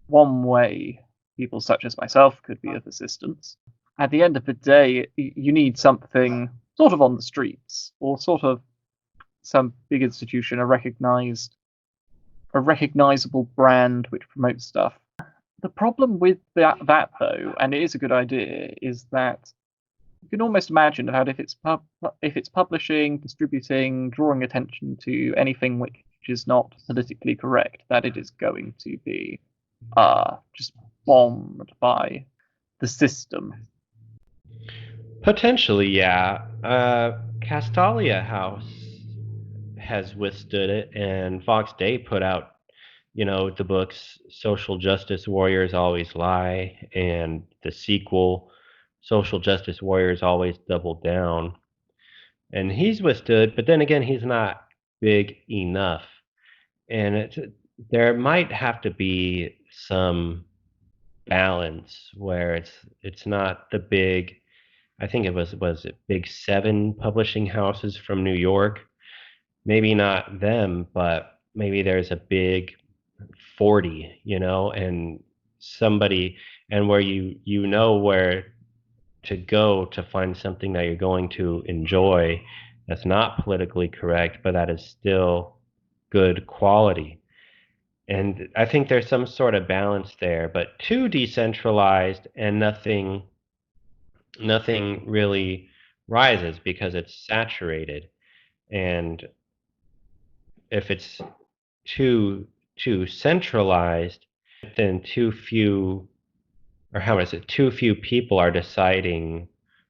one way people such as myself could be of assistance. At the end of the day, you need something sort of on the streets, or sort of some big institution, a recognizable brand which promotes stuff. The problem with that though, and it is a good idea, is that you can almost imagine that if it's publishing, distributing, drawing attention to anything which is not politically correct, that it is going to be just bombed by the system. Potentially, yeah. Castalia House has withstood it, and Fox Day put out, the books Social Justice Warriors Always Lie, and the sequel, Social Justice Warriors Always Double Down. And he's withstood, but then again, he's not big enough. And there might have to be some balance where it's not the big. I think it was it big seven publishing houses from New York. Maybe not them, but maybe there's a big 40, and somebody, and where you know where to go to find something that you're going to enjoy that's not politically correct, but that is still good quality. And I think there's some sort of balance there, but too decentralized and nothing really rises because it's saturated. And if it's too centralized, then too few, or how is it, too few people are deciding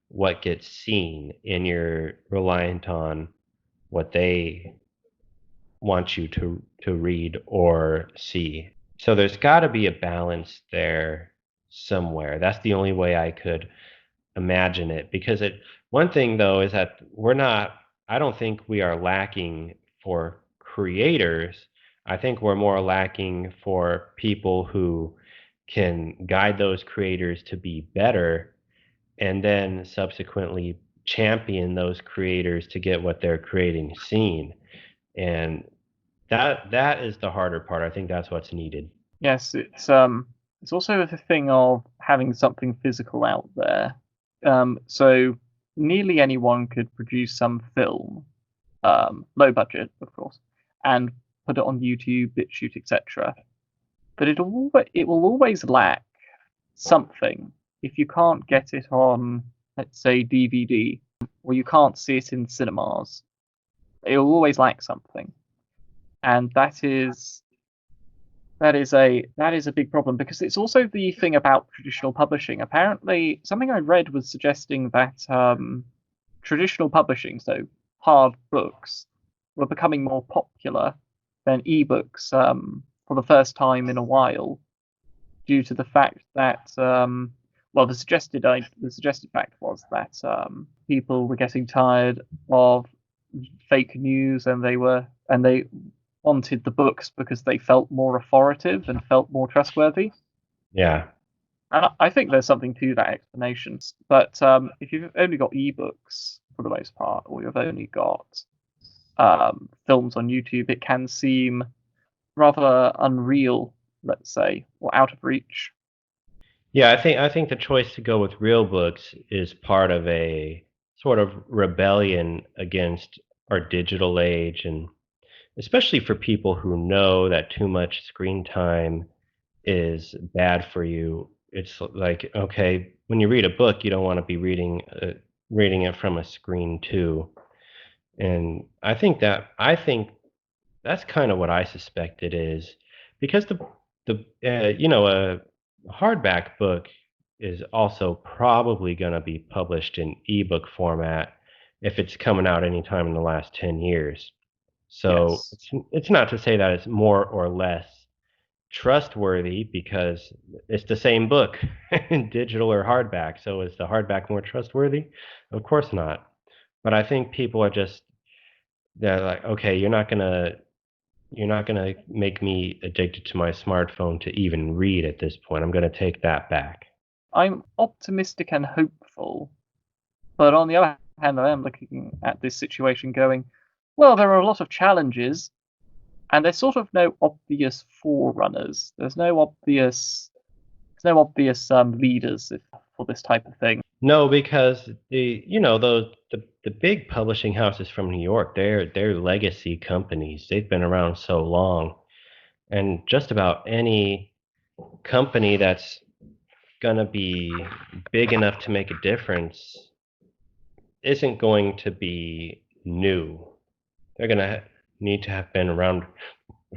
what gets seen, and you're reliant on what they want you to read or see. So there's got to be a balance there somewhere. That's the only way I could imagine it. Because one thing though is that I don't think we are lacking for creators. I think we're more lacking for people who can guide those creators to be better and then subsequently champion those creators to get what they're creating seen. And that is the harder part. I think that's what's needed. Yes, it's also a thing of having something physical out there. So nearly anyone could produce some film, low budget, of course, and put it on YouTube, BitChute, etc. But it will always lack something if you can't get it on, let's say, DVD, or you can't see it in cinemas. It will always lack something, and that is a big problem because it's also the thing about traditional publishing. Apparently, something I read was suggesting that traditional publishing, so hard books, were becoming more popular than ebooks for the first time in a while, due to the fact that well, the suggested fact was that people were getting tired of fake news, and they wanted the books because they felt more authoritative and felt more trustworthy. Yeah. And I think there's something to that explanation. But if you've only got ebooks for the most part, or you've only got films on YouTube, it can seem rather unreal, let's say, or out of reach. Yeah, I think the choice to go with real books is part of a sort of rebellion against our digital age, and especially for people who know that too much screen time is bad for you. It's like, okay, when you read a book, you don't want to be reading it from a screen too. And I think that's kind of what I suspect it is, because a hardback book is also probably going to be published in ebook format if it's coming out anytime in the last 10 years. So Yes. it's not to say that it's more or less trustworthy, because it's the same book in digital or hardback. So is the hardback more trustworthy? Of course not. But I think people are just they're like, okay, you're not gonna make me addicted to my smartphone to even read at this point. I'm gonna take that back. I'm optimistic and hopeful, but on the other hand, I am looking at this situation going, well, there are a lot of challenges, and there's sort of no obvious forerunners. There's no obvious leaders for this type of thing. No, because the big publishing houses from New York, they're legacy companies. They've been around so long, and just about any company that's gonna be big enough to make a difference isn't going to be new. They're gonna need to have been around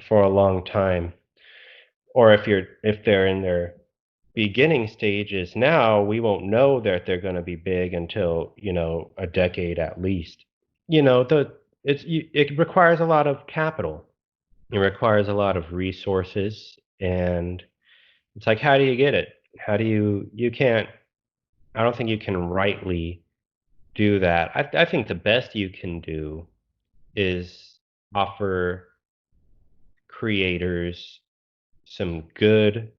for a long time. Or if they're in their beginning stages now, we won't know that they're gonna be big until, a decade at least. It requires a lot of capital. It requires a lot of resources, and it's like, how do you get it? How do you can't I don't think you can rightly do that. I think the best you can do is offer creators some good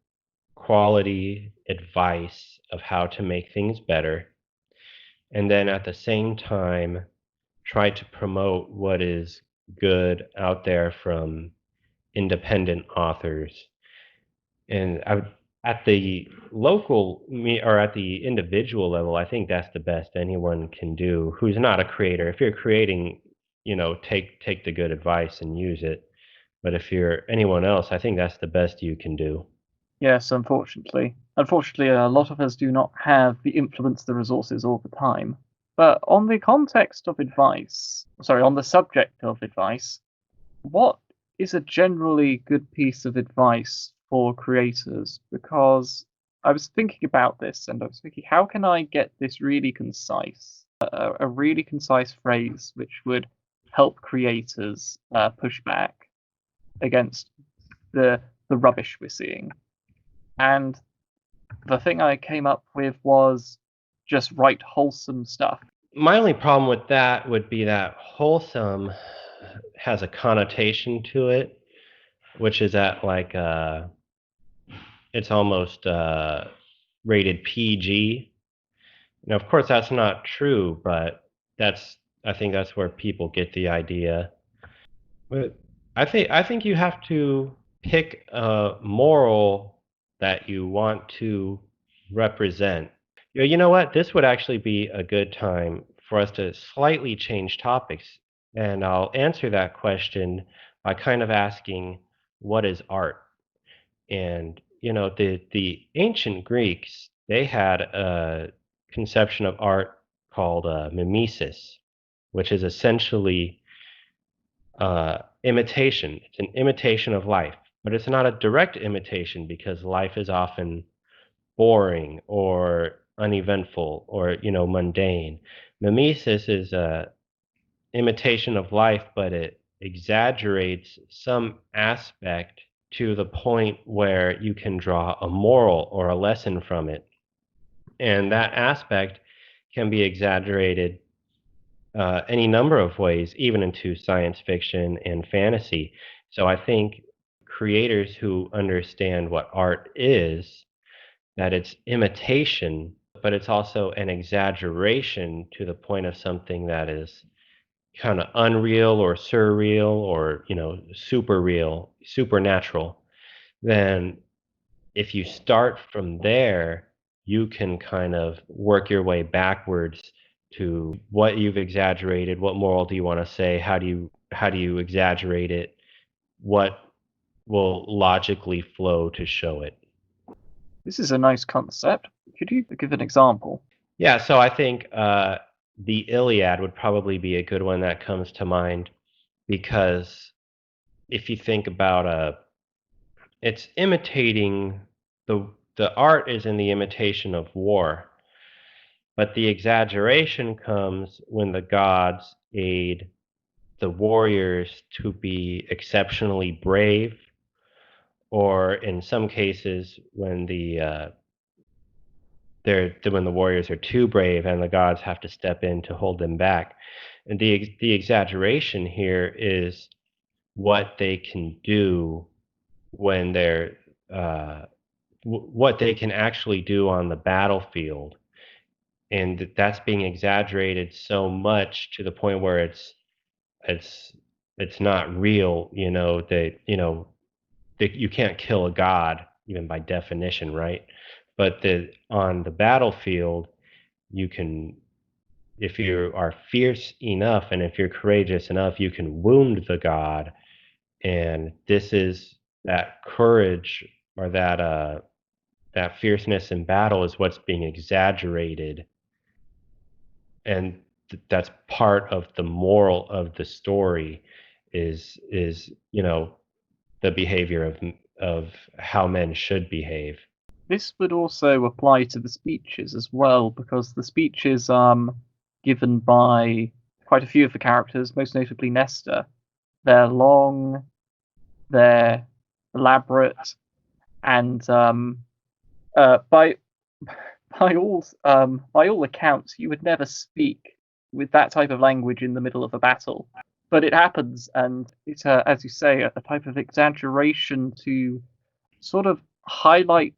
quality advice of how to make things better, and then at the same time try to promote what is good out there from independent authors. And at the or at the individual level, I think that's the best anyone can do who's not a creator. If you're creating, take the good advice and use it. But if you're anyone else, I think that's the best you can do. Yes, unfortunately. Unfortunately, a lot of us do not have the influence, the resources, all the time. But on the context of advice, sorry, on the subject of advice, what is a generally good piece of advice for creators? Because I was thinking about this, and I was thinking, how can I get this really concise, a really concise phrase which would help creators push back against the rubbish we're seeing? And the thing I came up with was just write wholesome stuff. My only problem with that would be that wholesome has a connotation to it, which is that like it's almost rated PG. Now, of course, that's not true, but I think that's where people get the idea. But I think you have to pick a moral that you want to represent. You know what? This would actually be a good time for us to slightly change topics, and I'll answer that question by kind of asking, what is art? And the ancient Greeks, they had a conception of art called mimesis, which is essentially imitation. It's an imitation of life, but it's not a direct imitation because life is often boring or uneventful or mundane. Mimesis is a imitation of life, but it exaggerates some aspect to the point where you can draw a moral or a lesson from it. And that aspect can be exaggerated any number of ways, even into science fiction and fantasy. So I think creators who understand what art is, that it's imitation, but it's also an exaggeration to the point of something that is kind of unreal or surreal or super real, supernatural, then if you start from there, you can kind of work your way backwards to what you've exaggerated. What moral do you want to say? How do you exaggerate it? What will logically flow to show it? This is a nice concept. Could you give an example? Yeah, so I think the Iliad would probably be a good one that comes to mind, because if you think about it's imitating the art is in the imitation of war, but the exaggeration comes when the gods aid the warriors to be exceptionally brave, or in some cases when when the warriors are too brave and the gods have to step in to hold them back. And the exaggeration here is what they can do when they're what they can actually do on the battlefield, and that's being exaggerated so much to the point where it's it's not real. That you can't kill a god even by definition, right? But on the battlefield, you can, if you are fierce enough and if you're courageous enough, you can wound the god. And this is that courage, or that fierceness in battle is what's being exaggerated, and that's part of the moral of the story, is the behavior of how men should behave. This would also apply to the speeches as well, because the speeches given by quite a few of the characters, most notably Nestor, they're long, they're elaborate, and by all accounts, you would never speak with that type of language in the middle of a battle. But it happens, and it's, as you say, a type of exaggeration to sort of highlight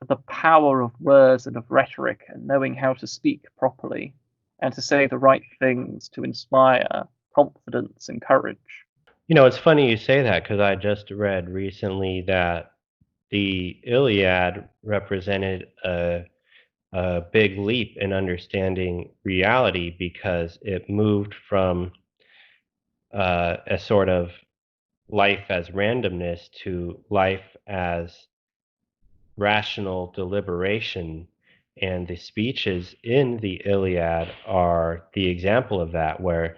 the power of words and of rhetoric and knowing how to speak properly and to say the right things to inspire confidence and courage. It's funny you say that, because I just read recently that the Iliad represented a big leap in understanding reality, because it moved from a sort of life as randomness to life as rational deliberation. And the speeches in the Iliad are the example of that, where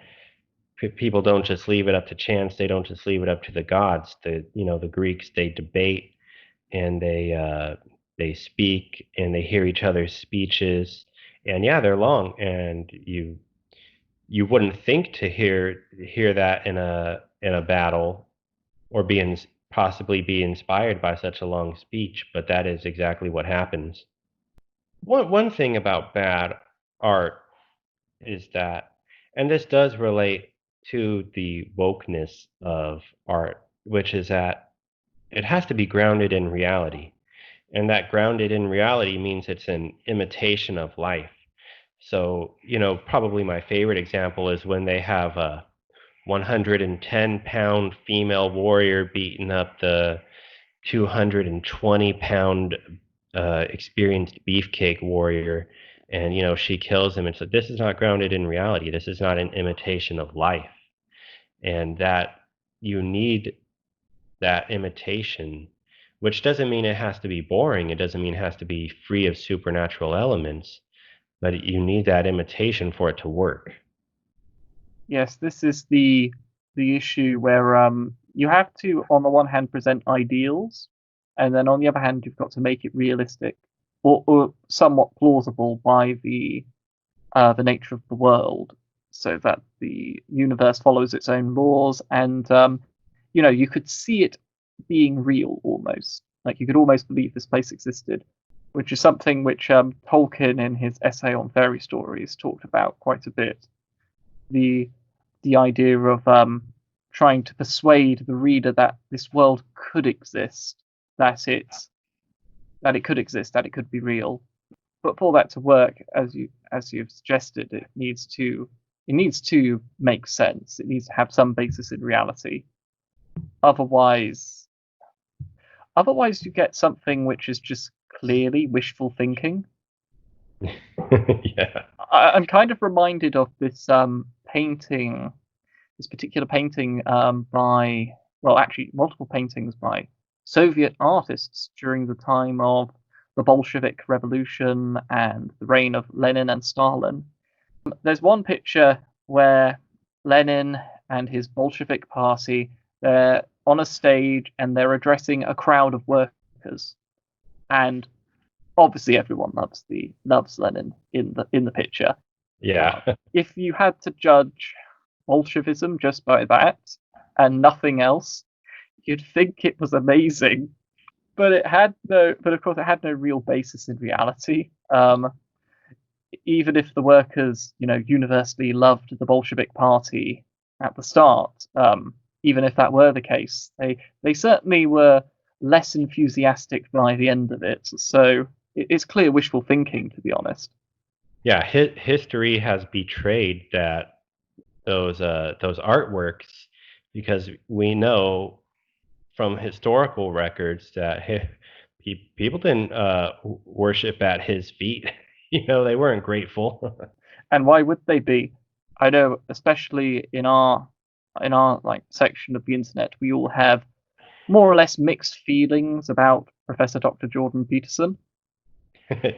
people don't just leave it up to chance. They don't just leave it up to the gods. The Greeks, they debate, and they speak, and they hear each other's speeches, and yeah, they're long, and you wouldn't think to hear that in a battle, or possibly be inspired by such a long speech, but that is exactly what happens. One thing about art is that, and this does relate to the wokeness of art, which is that it has to be grounded in reality. And that grounded in reality means it's an imitation of life. So, probably my favorite example is when they have a 110-pound female warrior beating up the 220-pound experienced beefcake warrior, and she kills him. And so this is not grounded in reality. This is not an imitation of life, and that you need that imitation, which doesn't mean it has to be boring. It doesn't mean it has to be free of supernatural elements, but you need that imitation for it to work. Yes, this is the issue where you have to, on the one hand, present ideals, and then on the other hand, you've got to make it realistic or somewhat plausible by the nature of the world, so that the universe follows its own laws, and you could see it being real almost. Like you could almost believe this place existed, which is something which Tolkien in his essay on fairy stories talked about quite a bit. The the idea of trying to persuade the reader that this world could exist, that it could exist, that it could be real. But for that to work, as you've suggested, it needs to make sense. It needs to have some basis in reality. Otherwise, otherwise you get something which is just clearly wishful thinking. Yeah. I'm kind of reminded of this painting, this particular painting by, well, actually, multiple paintings by Soviet artists during the time of the Bolshevik Revolution and the reign of Lenin and Stalin. There's one picture where Lenin and his Bolshevik party, they're on a stage and they're addressing a crowd of workers, and obviously everyone loves Lenin in the picture. Yeah. If you had to judge Bolshevism just by that and nothing else, you'd think it was amazing. But of course, it had no real basis in reality. Even if the workers, universally loved the Bolshevik Party at the start, even if that were the case, they certainly were less enthusiastic by the end of it. So it's clear wishful thinking, to be honest. Yeah, history has betrayed those artworks, because we know from historical records that people didn't worship at his feet. They weren't grateful. And why would they be? I know, especially in our like section of the internet, we all have more or less mixed feelings about Professor Dr. Jordan Peterson.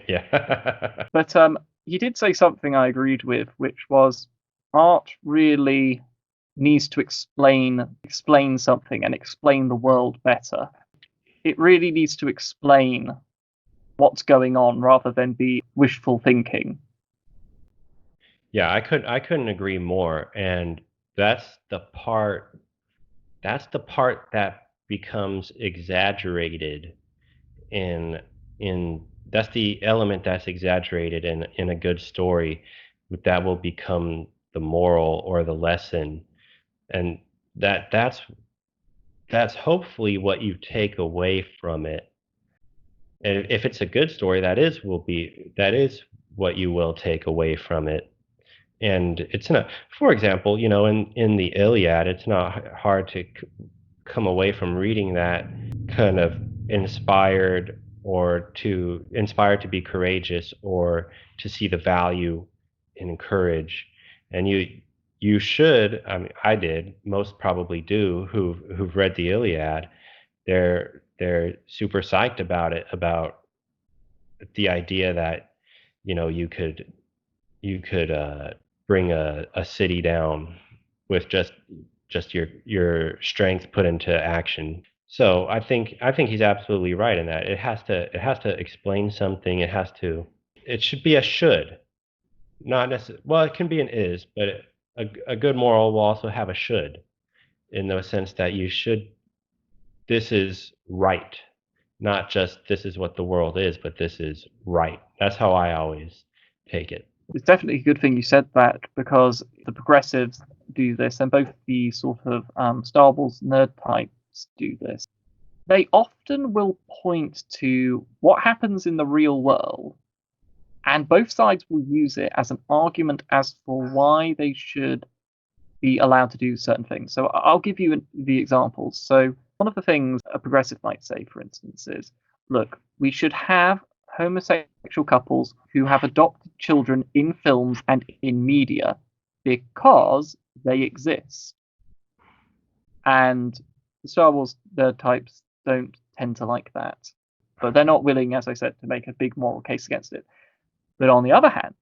Yeah. But he did say something I agreed with, which was art really needs to explain something and explain the world better. It really needs to explain what's going on rather than be wishful thinking. Yeah, I couldn't agree more. And that's the part that's the part that becomes exaggerated in in that's the element that's exaggerated in a good story, that will become the moral or the lesson. And that's hopefully what you take away from it. And if it's a good story, that is what you will take away from it. And it's not, for example, in the Iliad, it's not hard to come away from reading that kind of inspired to be courageous, or to see the value in courage. And you should, I mean, I did, most probably do, who've read the Iliad. They're super psyched about it, about the idea that you could bring a city down with just your strength put into action. So I think he's absolutely right in that. It has to explain something. It should be a should, not necessarily. Well, it can be an is, but a good moral will also have a should, in the sense that you should. This is right, not just this is what the world is, but this is right. That's how I always take it. It's definitely a good thing you said that, because the progressives do this, and both the sort of Star Wars nerd types do this. They often will point to what happens in the real world, and both sides will use it as an argument as for why they should be allowed to do certain things. So I'll give you the examples. So one of the things a progressive might say, for instance, is, look, we should have homosexual couples who have adopted children in films and in media because they exist. And the Star Wars nerd types don't tend to like that. But they're not willing, as I said, to make a big moral case against it. But on the other hand,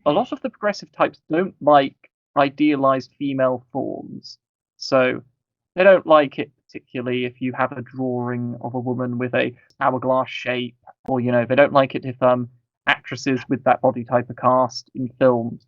a lot of the progressive types don't like idealized female forms. So they don't like it particularly if you have a drawing of a woman with a hourglass shape, or they don't like it if actresses with that body type are cast in films,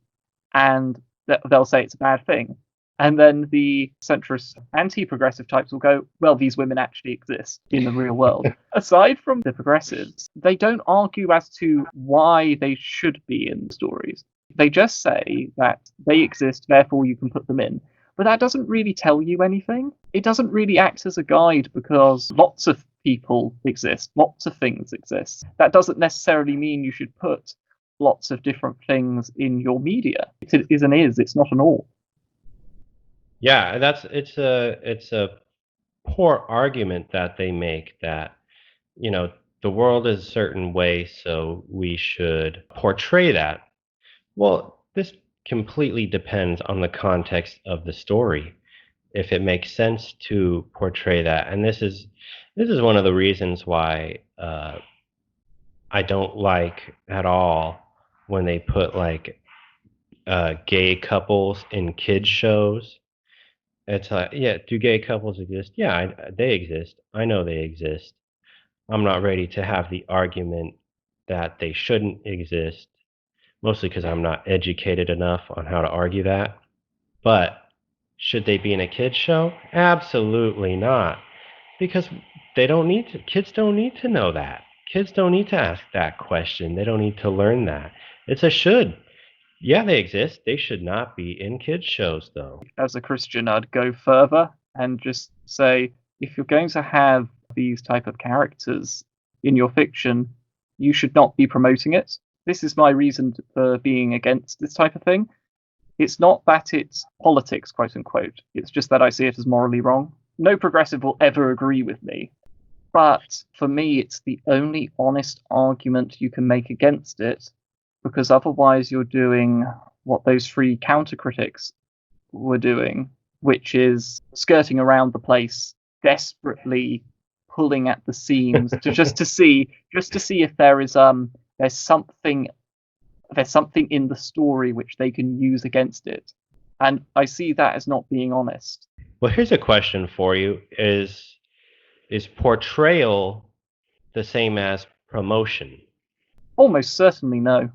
and they'll say it's a bad thing. And then the centrist anti-progressive types will go, well, these women actually exist in the real world. Aside from the progressives, they don't argue as to why they should be in stories. They just say that they exist, therefore you can put them in. But that doesn't really tell you anything. It doesn't really act as a guide, because lots of people exist, lots of things exist. That doesn't necessarily mean you should put lots of different things in your media. It is an is, it's not an all. Yeah, it's a poor argument that they make, that the world is a certain way, so we should portray that. Well, this completely depends on the context of the story, if it makes sense to portray that. And this is one of the reasons why I don't like at all when they put like gay couples in kids shows. It's like, yeah, do gay couples exist? Yeah, they exist. I know they exist. I'm not ready to have the argument that they shouldn't exist, mostly because I'm not educated enough on how to argue that. But should they be in a kids show? Absolutely not. Because kids don't need to know that. Kids don't need to ask that question. They don't need to learn that. It's a should. Yeah, they exist. They should not be in kids shows, though. As a Christian, I'd go further and just say, if you're going to have these type of characters in your fiction, you should not be promoting it. This is my reason for being against this type of thing. It's not that it's politics, quote unquote. It's just that I see it as morally wrong. No progressive will ever agree with me. But for me, it's the only honest argument you can make against it, because otherwise you're doing what those three counter critics were doing, which is skirting around the place, desperately pulling at the seams to see if there's something in the story which they can use against it. And I see that as not being honest. Well, here's a question for you: Is portrayal the same as promotion? Almost certainly no.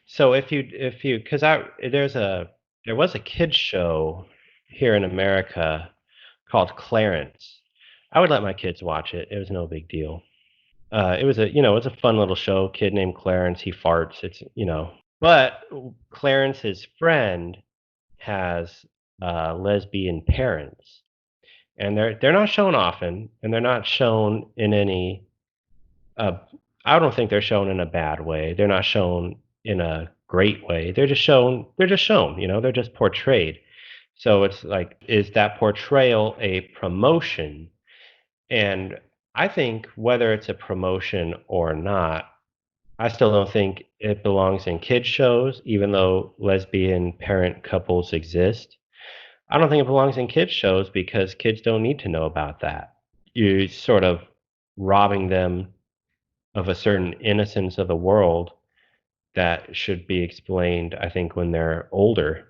So if you because there was a kids show here in America called Clarence. I would let my kids watch it. It was no big deal. It was a fun little show. Kid named Clarence. He farts. But Clarence's friend has lesbian parents, and they're not shown often, and they're not shown in any. I don't think they're shown in a bad way. They're not shown in a great way. They're just shown. They're just shown. They're just portrayed. So it's like, is that portrayal a promotion? And I think whether it's a promotion or not, I still don't think it belongs in kids shows, even though lesbian parent couples exist. I don't think it belongs in kids shows because kids don't need to know about that. You're sort of robbing them of a certain innocence of the world that should be explained, I think, when they're older.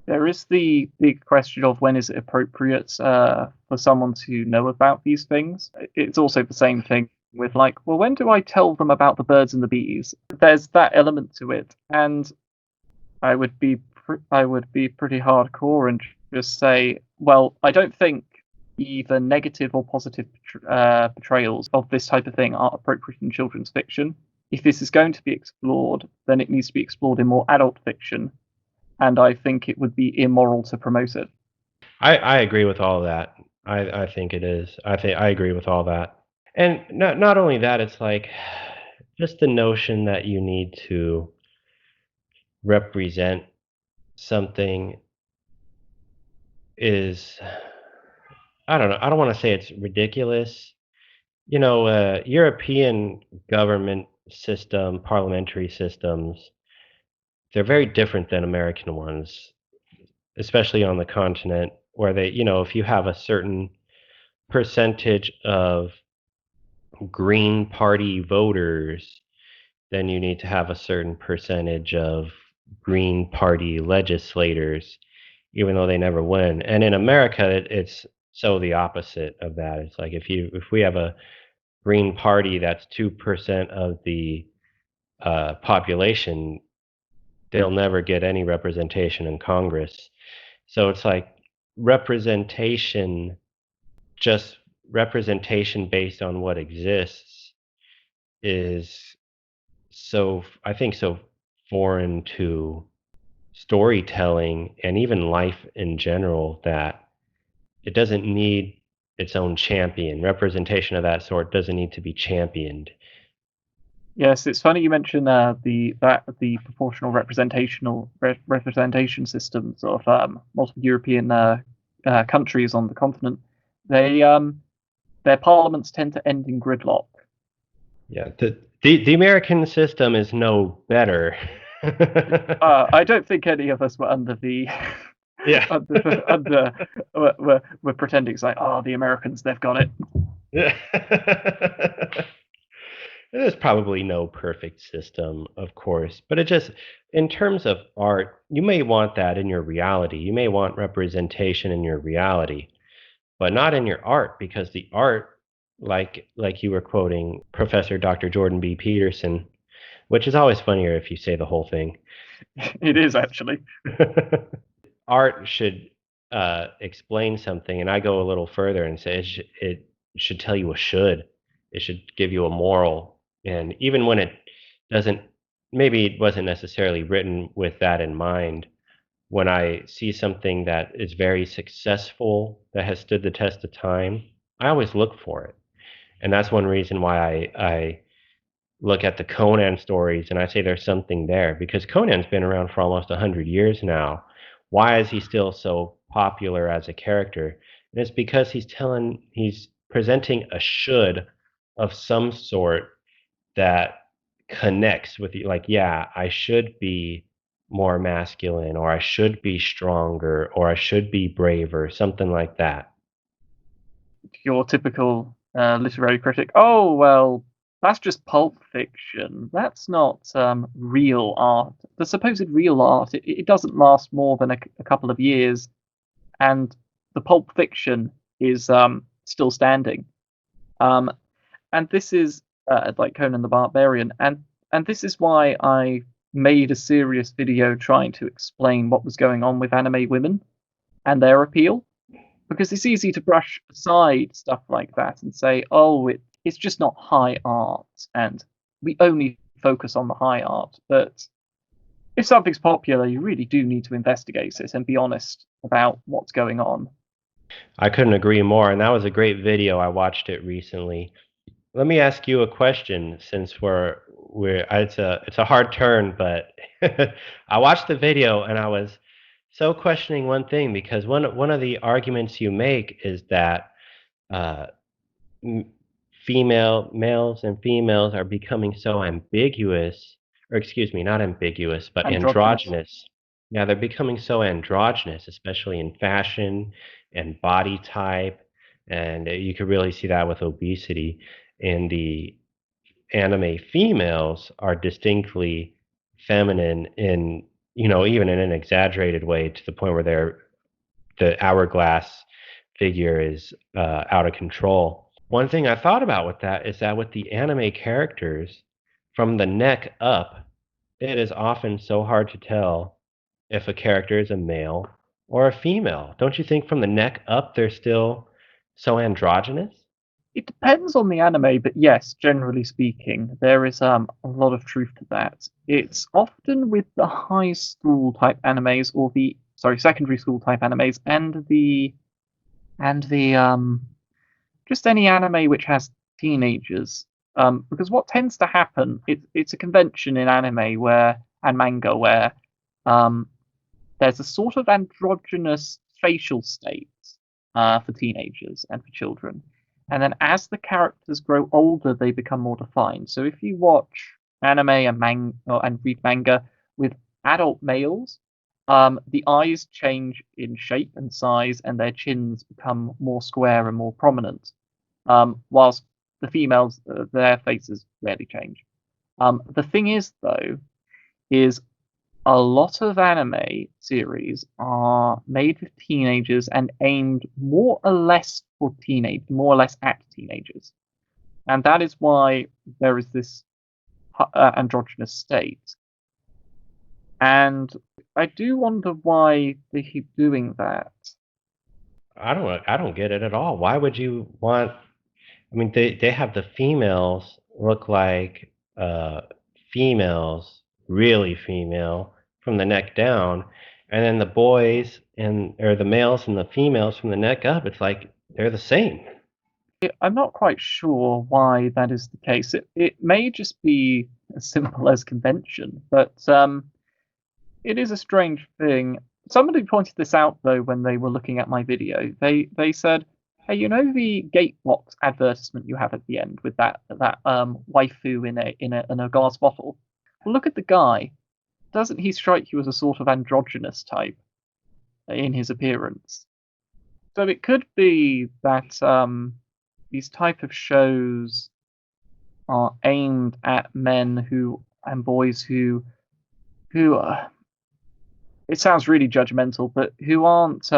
There is the big question of when is it appropriate for someone to know about these things. It's also the same thing with when do I tell them about the birds and the bees? There's that element to it, and I would be pretty hardcore and just say, well, I don't think either negative or positive portrayals of this type of thing are appropriate in children's fiction. if this is going to be explored, then it needs to be explored in more adult fiction, and I think it would be immoral to promote it. I agree with all that. I think it is. I agree with all that. And not only that, it's like just the notion that you need to represent something is, I don't know. I don't want to say it's ridiculous. European government system, parliamentary systems, they're very different than American ones, especially on the continent where if you have a certain percentage of Green Party voters, then you need to have a certain percentage of Green Party legislators, even though they never win. And in America, it's so the opposite of that. It's like if we have a Green Party that's 2% of the population, they'll never get any representation in Congress. So it's like representation, just representation based on what exists is I think so foreign to storytelling and even life in general that it doesn't need its own champion. Representation of that sort doesn't need to be championed. Yes, it's funny you mention the proportional representation systems of multiple European countries on the continent. They their parliaments tend to end in gridlock. Yeah, the American system is no better. I don't think any of us were under the Yeah. under we're pretending it's like, oh, the Americans, they've got it. Yeah. There's probably no perfect system, of course, but it just, in terms of art, you may want that in your reality. You may want representation in your reality, but not in your art, because the art, like you were quoting Professor Dr. Jordan B. Peterson, which is always funnier if you say the whole thing. It is actually. Art should explain something, and I go a little further and say it should tell you a should. It should give you a moral, and even when it doesn't, maybe it wasn't necessarily written with that in mind. When I see something that is very successful, that has stood the test of time, I always look for it, and that's one reason why I look at the Conan stories and I say there's something there, because Conan's been around for almost 100 years now. Why is he still so popular as a character? And it's because he's presenting a should of some sort that connects with you. Like, yeah, I should be more masculine, or I should be stronger, or I should be braver, something like that. Your typical literary critic. Oh well, that's just pulp fiction. That's not real art. The supposed real art, it doesn't last more than a couple of years, and the pulp fiction is still standing. Um, and this is like Conan the Barbarian, and this is why I made a serious video trying to explain what was going on with anime women and their appeal, because it's easy to brush aside stuff like that and say, oh, it's just not high art, and we only focus on the high art. But if something's popular, you really do need to investigate it and be honest about what's going on. I couldn't agree more, and that was a great video. I watched it recently. Let me ask you a question, since it's a hard turn, but I watched the video and I was so questioning one thing, because one of the arguments you make is that uh, males and females are becoming so ambiguous, or excuse me, not ambiguous, but androgynous. Yeah, they're becoming so androgynous, especially in fashion and body type, and you could really see that with obesity. And the anime females are distinctly feminine in, even in an exaggerated way, to the point where the hourglass figure is out of control. One thing I thought about with that is that with the anime characters, from the neck up, it is often so hard to tell if a character is a male or a female. Don't you think from the neck up they're still so androgynous? It depends on the anime, but yes, generally speaking, there is a lot of truth to that. It's often with the high school type animes or the secondary school type animes and the just any anime which has teenagers. Because what tends to happen, it's a convention in anime where and manga where um, there's a sort of androgynous facial state for teenagers and for children. And then as the characters grow older, they become more defined. So if you watch anime and read manga with adult males, the eyes change in shape and size, and their chins become more square and more prominent. Whilst the females, their faces rarely change. The thing is, though, is a lot of anime series are made for teenagers and aimed more or less at teenagers, and that is why there is this androgynous state. And I do wonder why they keep doing that. I don't get it at all. Why would you want? I mean, they have the females look like females, really female from the neck down, and then the boys and or the males and the females from the neck up. It's like they're the same. I'm not quite sure why that is the case. It may just be as simple as convention, but it is a strange thing. Somebody pointed this out though when they were looking at my video. They said, "Hey, you know the gate box advertisement you have at the end with that waifu in a glass bottle? Well, look at the guy. Doesn't he strike you as a sort of androgynous type in his appearance?" So it could be that these type of shows are aimed at men who and boys who it sounds really judgmental, but who aren't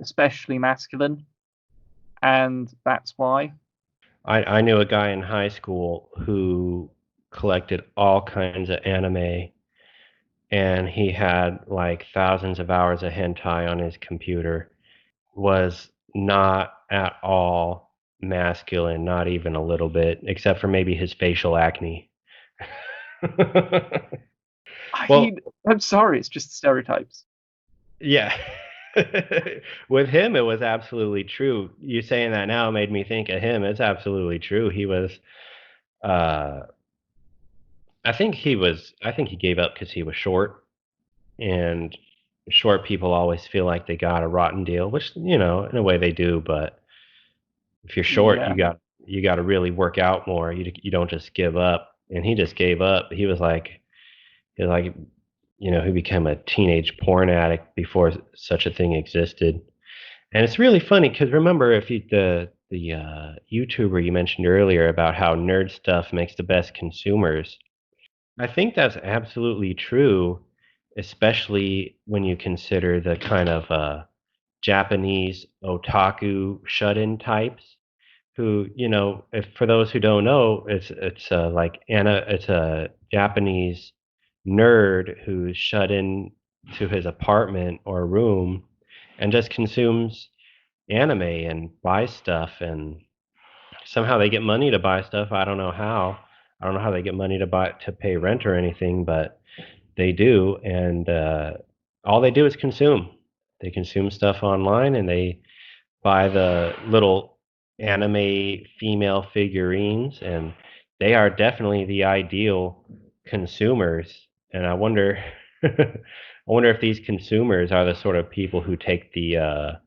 especially masculine, and that's why. I knew a guy in high school who collected all kinds of anime, and he had like thousands of hours of hentai on his computer. Was not at all masculine, not even a little bit, except for maybe his facial acne. I Well, mean, I'm sorry, it's just stereotypes. yeah. With him, it was absolutely true. You saying that now made me think of him. It's absolutely true. He was, uh, I think he gave up because he was short, and short people always feel like they got a rotten deal, which, in a way they do, but if you're short, Yeah, you got to really work out more. You don't just give up. And he just gave up. He was like, he became a teenage porn addict before such a thing existed. And it's really funny because remember, if you the YouTuber you mentioned earlier about how nerd stuff makes the best consumers, I think that's absolutely true, especially when you consider the kind of Japanese otaku shut-in types who, if for those who don't know, it's a Japanese nerd who's shut in to his apartment or room and just consumes anime and buys stuff, and somehow they get money to buy stuff. I don't know how. I don't know how they get money to pay rent or anything, but they do, and all they do is consume. They consume stuff online, and they buy the little anime female figurines, and they are definitely the ideal consumers. And I wonder, I wonder if these consumers are the sort of people who take the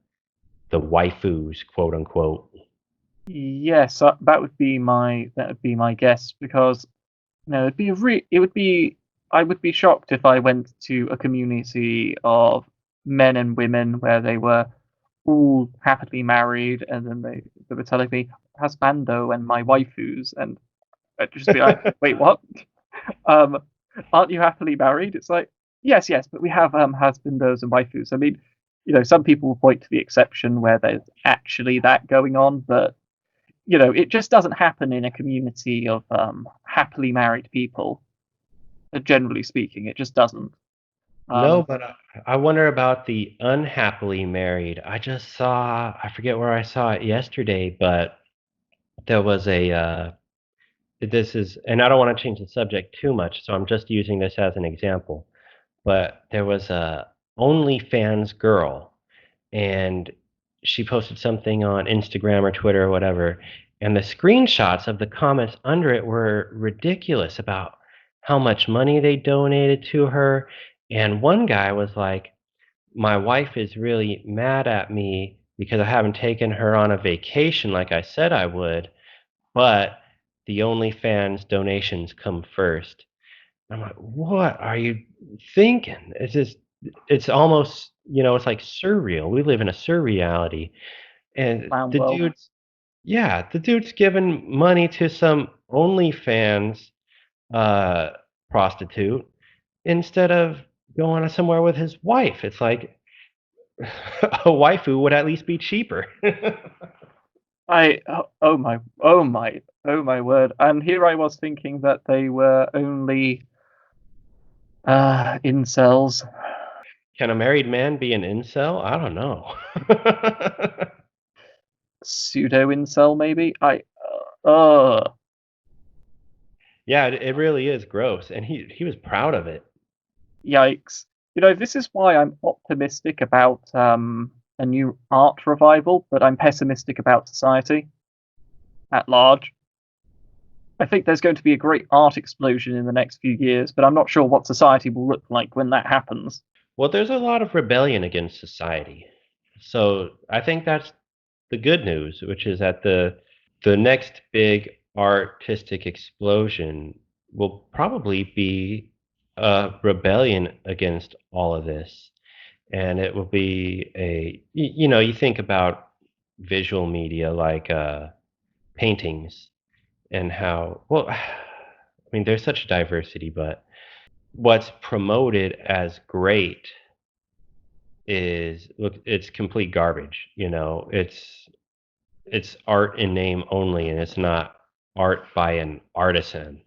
waifus, quote unquote. yes, that would be my guess because it would be I would be shocked if I went to a community of men and women where they were all happily married, and then they were telling me husbando and my waifus, and I'd just be like, wait, what? Um, aren't you happily married? It's like, yes, yes, but we have husbandos and waifus. I mean, some people will point to the exception where there's actually that going on, but it just doesn't happen in a community of happily married people. Generally speaking, it just doesn't. No, Um, but I wonder about the unhappily married. I forget where I saw it yesterday, but there was this is, and I don't want to change the subject too much, so I'm just using this as an example. But there was a OnlyFans girl, and she posted something on Instagram or Twitter or whatever, and the screenshots of the comments under it were ridiculous about how much money they donated to her. And one guy was like, "My wife is really mad at me because I haven't taken her on a vacation like I said I would, but the OnlyFans donations come first." I'm like, "What are you thinking?" It's almost, it's like surreal. We live in a surreality. And Clown the world. dude's yeah, the dude's giving money to some OnlyFans uh, prostitute instead of going somewhere with his wife. It's like a waifu would at least be cheaper. Oh my word! And here I was thinking that they were only incels, Can a married man be an incel? I don't know. pseudo incel maybe. Uh, Yeah, it really is gross, and he was proud of it. Yikes! This is why I'm optimistic about a new art revival, but I'm pessimistic about society at large. I think there's going to be a great art explosion in the next few years, but I'm not sure what society will look like when that happens. Well, there's a lot of rebellion against society. So I think that's the good news, which is that the next big artistic explosion will probably be a rebellion against all of this. And it will be you think about visual media like paintings and how, well, I mean, there's such diversity, but what's promoted as great is, look, it's complete garbage. It's art in name only, and it's not art by an artisan.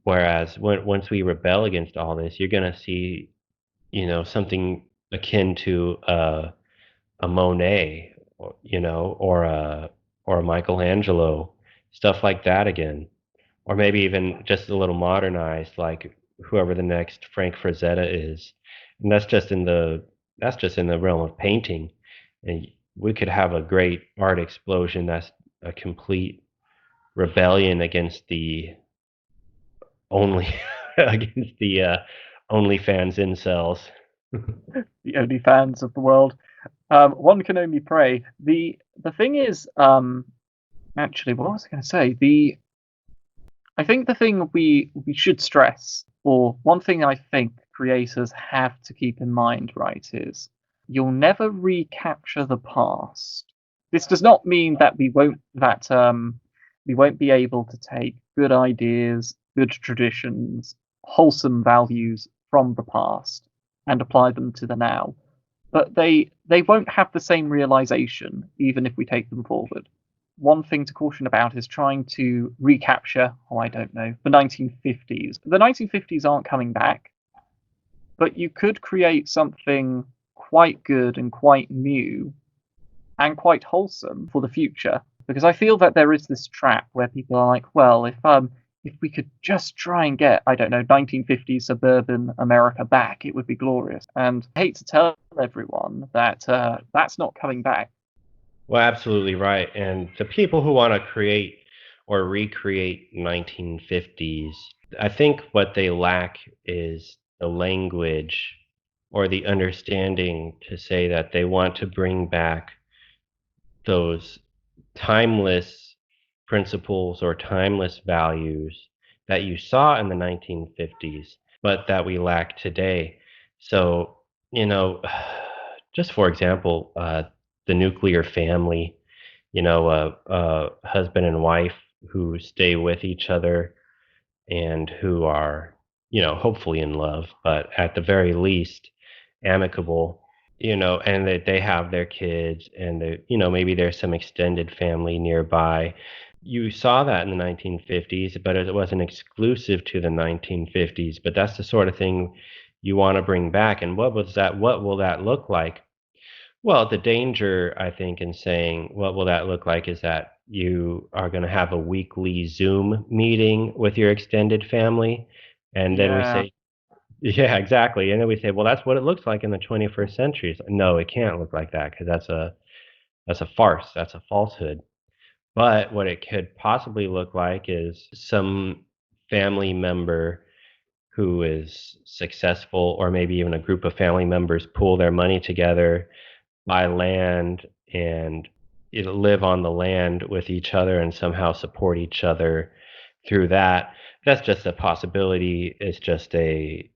Whereas once we rebel against all this, you're gonna see, something akin to a Monet, or a Michelangelo, stuff like that again, or maybe even just a little modernized, like whoever the next Frank Frazetta is, and that's just in the realm of painting, and we could have a great art explosion that's a complete rebellion against the only against the OnlyFans incels. The only fans of the world. One can only pray. The thing is, actually, what was I going to say? I think the thing we should stress, or one thing I think creators have to keep in mind, right, is you'll never recapture the past. This does not mean that we won't be able to take good ideas, good traditions, wholesome values from the past and apply them to the now. But they won't have the same realization even if we take them forward. One thing to caution about is trying to recapture, oh, I don't know, the 1950s. The 1950s aren't coming back, but you could create something quite good and quite new and quite wholesome for the future. Because I feel that there is this trap where people are like, well, if we could just try and get, I don't know, 1950s suburban America back, it would be glorious. And I hate to tell everyone that that's not coming back. Well, absolutely right. And the people who want to create or recreate 1950s, I think what they lack is the language or the understanding to say that they want to bring back those timeless principles or timeless values that you saw in the 1950s, but that we lack today. So, you know, just for example, the nuclear family, a husband and wife who stay with each other and who are, hopefully in love, but at the very least amicable, and that they have their kids, and maybe there's some extended family nearby. You saw that in the 1950s, but it wasn't exclusive to the 1950s. But that's the sort of thing you want to bring back. And what was that? What will that look like? Well, the danger, I think, in saying what will that look like is that you are going to have a weekly Zoom meeting with your extended family. And then we Yeah. say, yeah, exactly. And then we say, well, that's what it looks like in the 21st century. It's like, no, it can't look like that because that's a farce. That's a falsehood. But what it could possibly look like is some family member who is successful, or maybe even a group of family members pool their money together, buy land, and live on the land with each other and somehow support each other through that. That's just a possibility. It's just an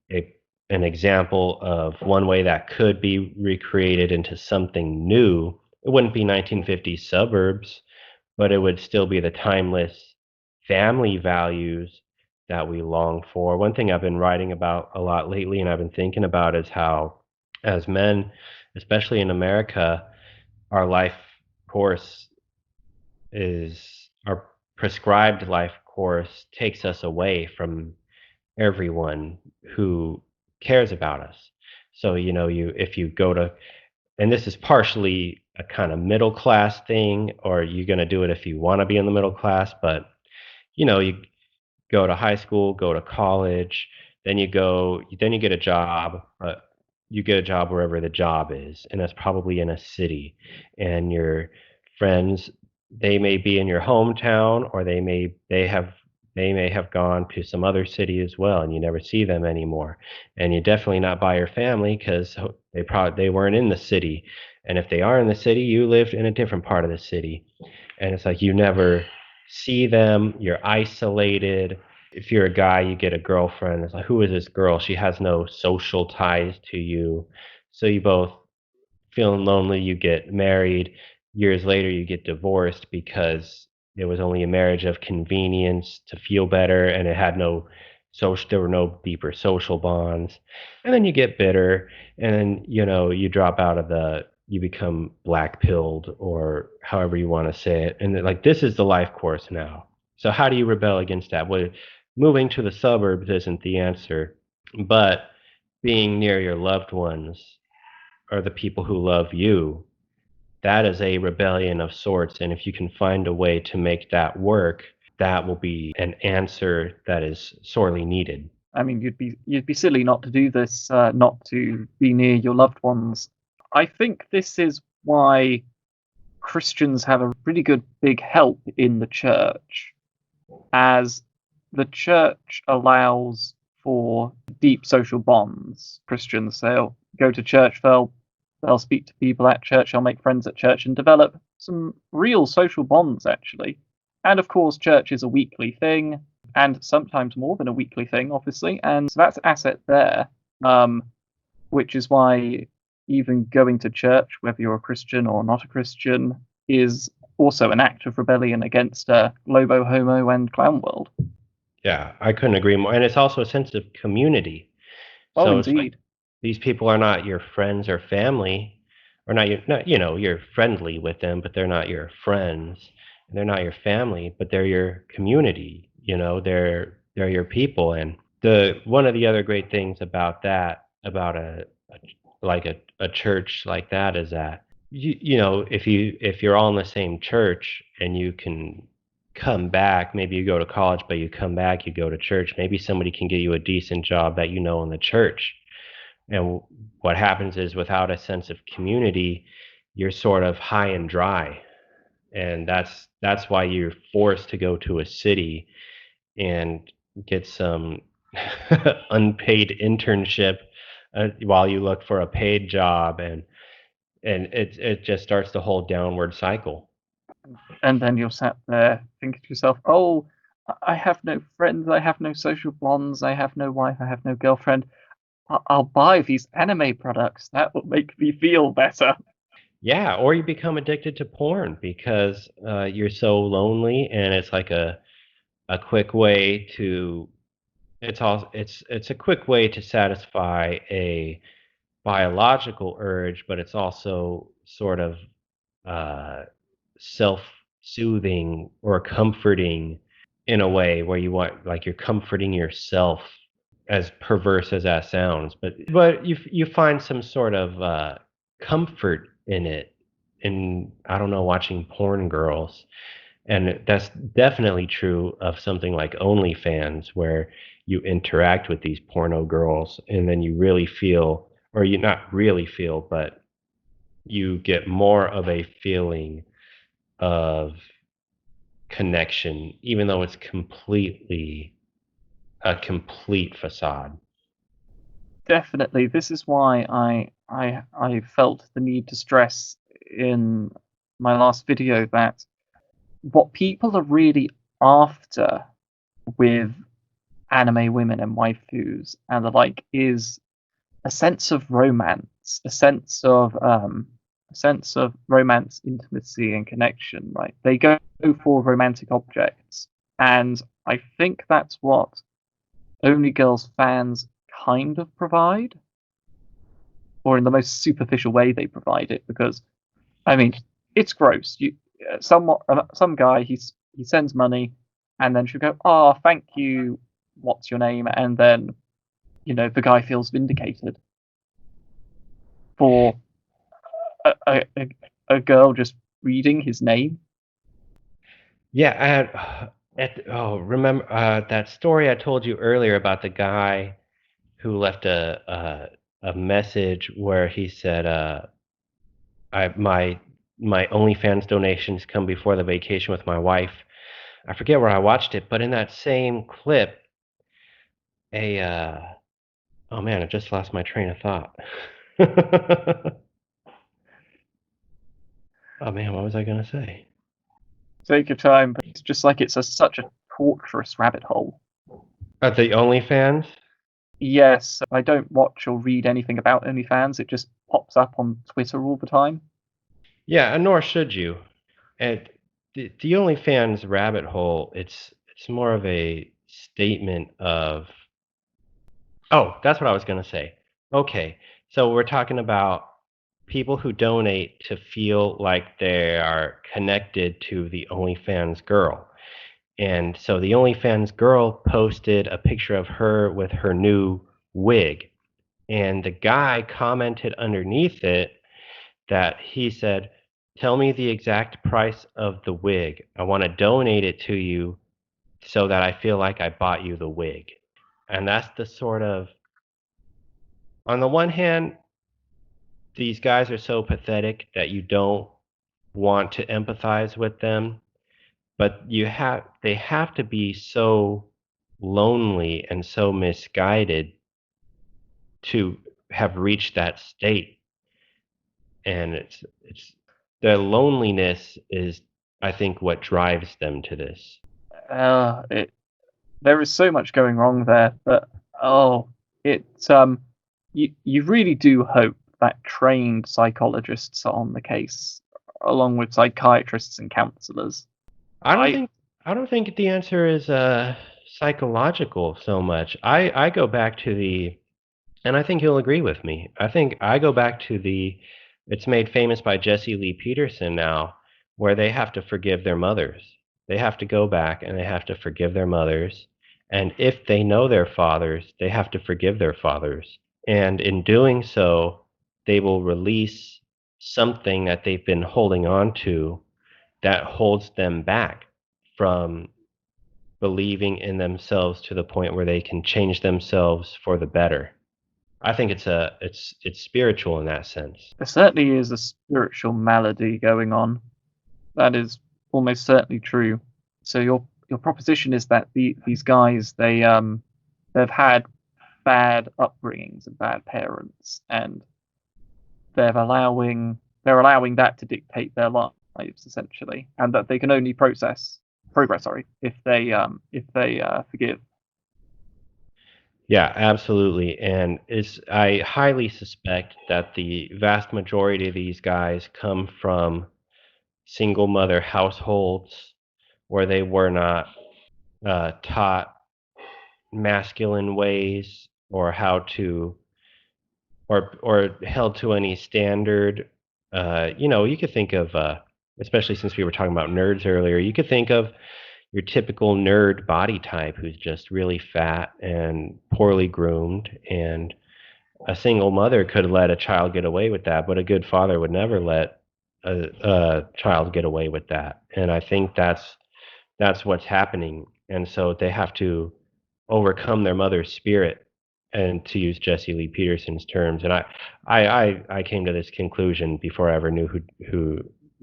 example of one way that could be recreated into something new. It wouldn't be 1950s suburbs, but it would still be the timeless family values that we long for. One thing I've been writing about a lot lately and I've been thinking about is how, as men, especially in America, our life course our prescribed life course takes us away from everyone who cares about us. So, if you go to, and this is partially a kind of middle class thing, or you're going to do it if you want to be in the middle class, but you go to high school, go to college, then you get a job, but you get a job wherever the job is, and that's probably in a city. And your friends, they may be in your hometown, or they may have gone to some other city as well, and you never see them anymore. And you're definitely not by your family because they weren't in the city. And if they are in the city, you lived in a different part of the city, and it's like you never see them, you're isolated. If you're a guy, you get a girlfriend. It's like, who is this girl? She has no social ties to you. So you both feeling lonely, you get married. Years later, you get divorced because it was only a marriage of convenience to feel better, and there were no deeper social bonds. And then you get bitter, and then you drop out of you become black pilled, or however you want to say it. And like, this is the life course now. So how do you rebel against that? Well, moving to the suburbs isn't the answer, but being near your loved ones or the people who love you, that is a rebellion of sorts. And if you can find a way to make that work, that will be an answer that is sorely needed. I mean, you'd be silly not to do this, not to be near your loved ones. I think this is why Christians have a really good big help in the church, as the church allows for deep social bonds. Christians, they'll go to church, they'll speak to people at church, they'll make friends at church and develop some real social bonds, actually. And of course, church is a weekly thing, and sometimes more than a weekly thing, obviously. And so that's asset there, which is why even going to church, whether you're a Christian or not a Christian, is also an act of rebellion against Globo, Homo, and Clown World. Yeah, I couldn't agree more. And it's also a sense of community. Oh, So it's like indeed. these people are not your friends or family, or you're friendly with them, but they're not your friends. And they're not your family, but they're your community. They're your people. And the one of the other great things about that, about a church like that, is that if you're all in the same church and you can come back, maybe you go to college, but you come back, you go to church, maybe somebody can get you a decent job that in the church. And what happens is, without a sense of community, you're sort of high and dry. And that's why you're forced to go to a city and get some unpaid internship while you look for a paid job, and it just starts the whole downward cycle. And then you're sat there thinking to yourself, oh, I have no friends, I have no social bonds, I have no wife, I have no girlfriend. I'll buy these anime products. That will make me feel better. Yeah, or you become addicted to porn because you're so lonely, and it's like a quick way to it's a quick way to satisfy a biological urge, but it's also sort of uh, self-soothing or comforting in a way where you're comforting yourself, as perverse as that sounds. But you find some sort of comfort in it, in, I don't know, watching porn girls. And that's definitely true of something like OnlyFans, where you interact with these porno girls and then you really feel, or you not really feel, but you get more of a feeling of connection, even though it's completely a complete facade. Definitely, this is why I felt the need to stress in my last video that what people are really after with anime women and waifus and the like is a sense of romance, a sense of romance, intimacy, and connection. Right? They go for romantic objects, and I think that's what Only Girls fans kind of provide, or in the most superficial way they provide it. Because I mean, it's gross. Some guy he sends money, and then she'll go, "Oh, thank you. What's your name?" And then the guy feels vindicated for a girl just reading his name. Yeah, remember that story I told you earlier about the guy who left a message where he said, "I my OnlyFans donations come before the vacation with my wife." I forget where I watched it, but in that same clip, a oh man, I just lost my train of thought. Oh man, what was I gonna say? Take your time, but it's just like such a torturous rabbit hole. At the OnlyFans? Yes, I don't watch or read anything about OnlyFans. It just pops up on Twitter all the time. Yeah, and nor should you. And the OnlyFans rabbit hole, it's more of a statement of, oh, that's what I was gonna say. Okay, so we're talking about people who donate to feel like they are connected to the OnlyFans girl. And so the OnlyFans girl posted a picture of her with her new wig. And the guy commented underneath it that he said, "Tell me the exact price of the wig. I want to donate it to you so that I feel like I bought you the wig." And that's the sort of, on the one hand, these guys are so pathetic that you don't want to empathize with them, but they have to be so lonely and so misguided to have reached that state. And it's the loneliness is, I think, what drives them to this. Uh, it, there is so much going wrong there, but oh, it you really do hope that trained psychologists are on the case, along with psychiatrists and counselors. I don't I think I don't think the answer is psychological so much. I go back to the, and I think you'll agree with me. I think I go back to the, it's made famous by Jesse Lee Peterson now, where they have to forgive their mothers. They have to go back and they have to forgive their mothers. And if they know their fathers, they have to forgive their fathers. And in doing so, they will release something that they've been holding on to that holds them back from believing in themselves to the point where they can change themselves for the better. I think it's spiritual in that sense. There certainly is a spiritual malady going on. That is almost certainly true. So your proposition is that these guys they've had bad upbringings and bad parents, and they're allowing that to dictate their lives essentially, and that they can only progress, sorry, if they forgive. Yeah, absolutely. And I highly suspect that the vast majority of these guys come from single mother households where they were not taught masculine ways or how to, or held to any standard. You could think of, especially since we were talking about nerds earlier, you could think of your typical nerd body type who's just really fat and poorly groomed, and a single mother could let a child get away with that, but a good father would never let a child get away with that. And I think that's what's happening. And so they have to overcome their mother's spirit, and to use Jesse Lee Peterson's terms. And I came to this conclusion before I ever knew who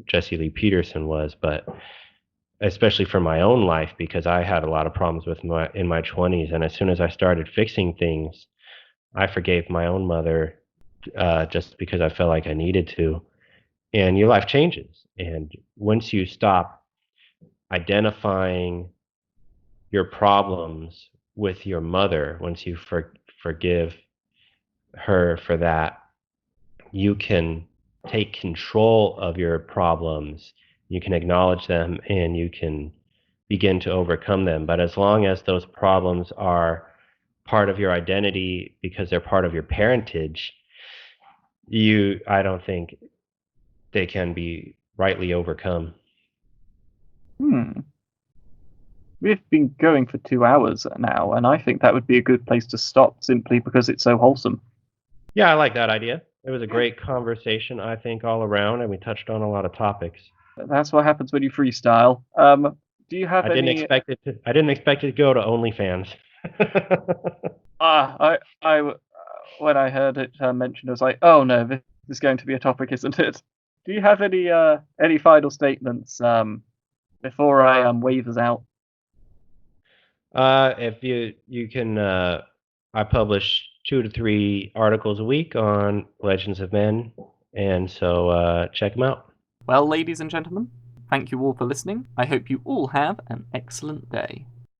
Jesse Lee Peterson was, but especially for my own life, because I had a lot of problems with in my 20s, and as soon as I started fixing things, I forgave my own mother, just because I felt like I needed to. And your life changes. And once you stop identifying your problems with your mother, once you forgive her for that, you can take control of your problems. You can acknowledge them and you can begin to overcome them. But as long as those problems are part of your identity because they're part of your parentage, I don't think they can be rightly overcome. We've been going for 2 hours now, and I think that would be a good place to stop simply because it's so wholesome. Yeah, I like that idea. It was a great conversation, I think, all around, and we touched on a lot of topics. That's what happens when you freestyle. Do you have I didn't any? expect it to. I didn't expect it to go to OnlyFans. When I heard it mentioned, I was like, oh no, this is going to be a topic, isn't it? Do you have any final statements before I wave us out? If you can, I publish 2 to 3 articles a week on Legends of Men, and so check them out. Well, ladies and gentlemen, thank you all for listening. I hope you all have an excellent day.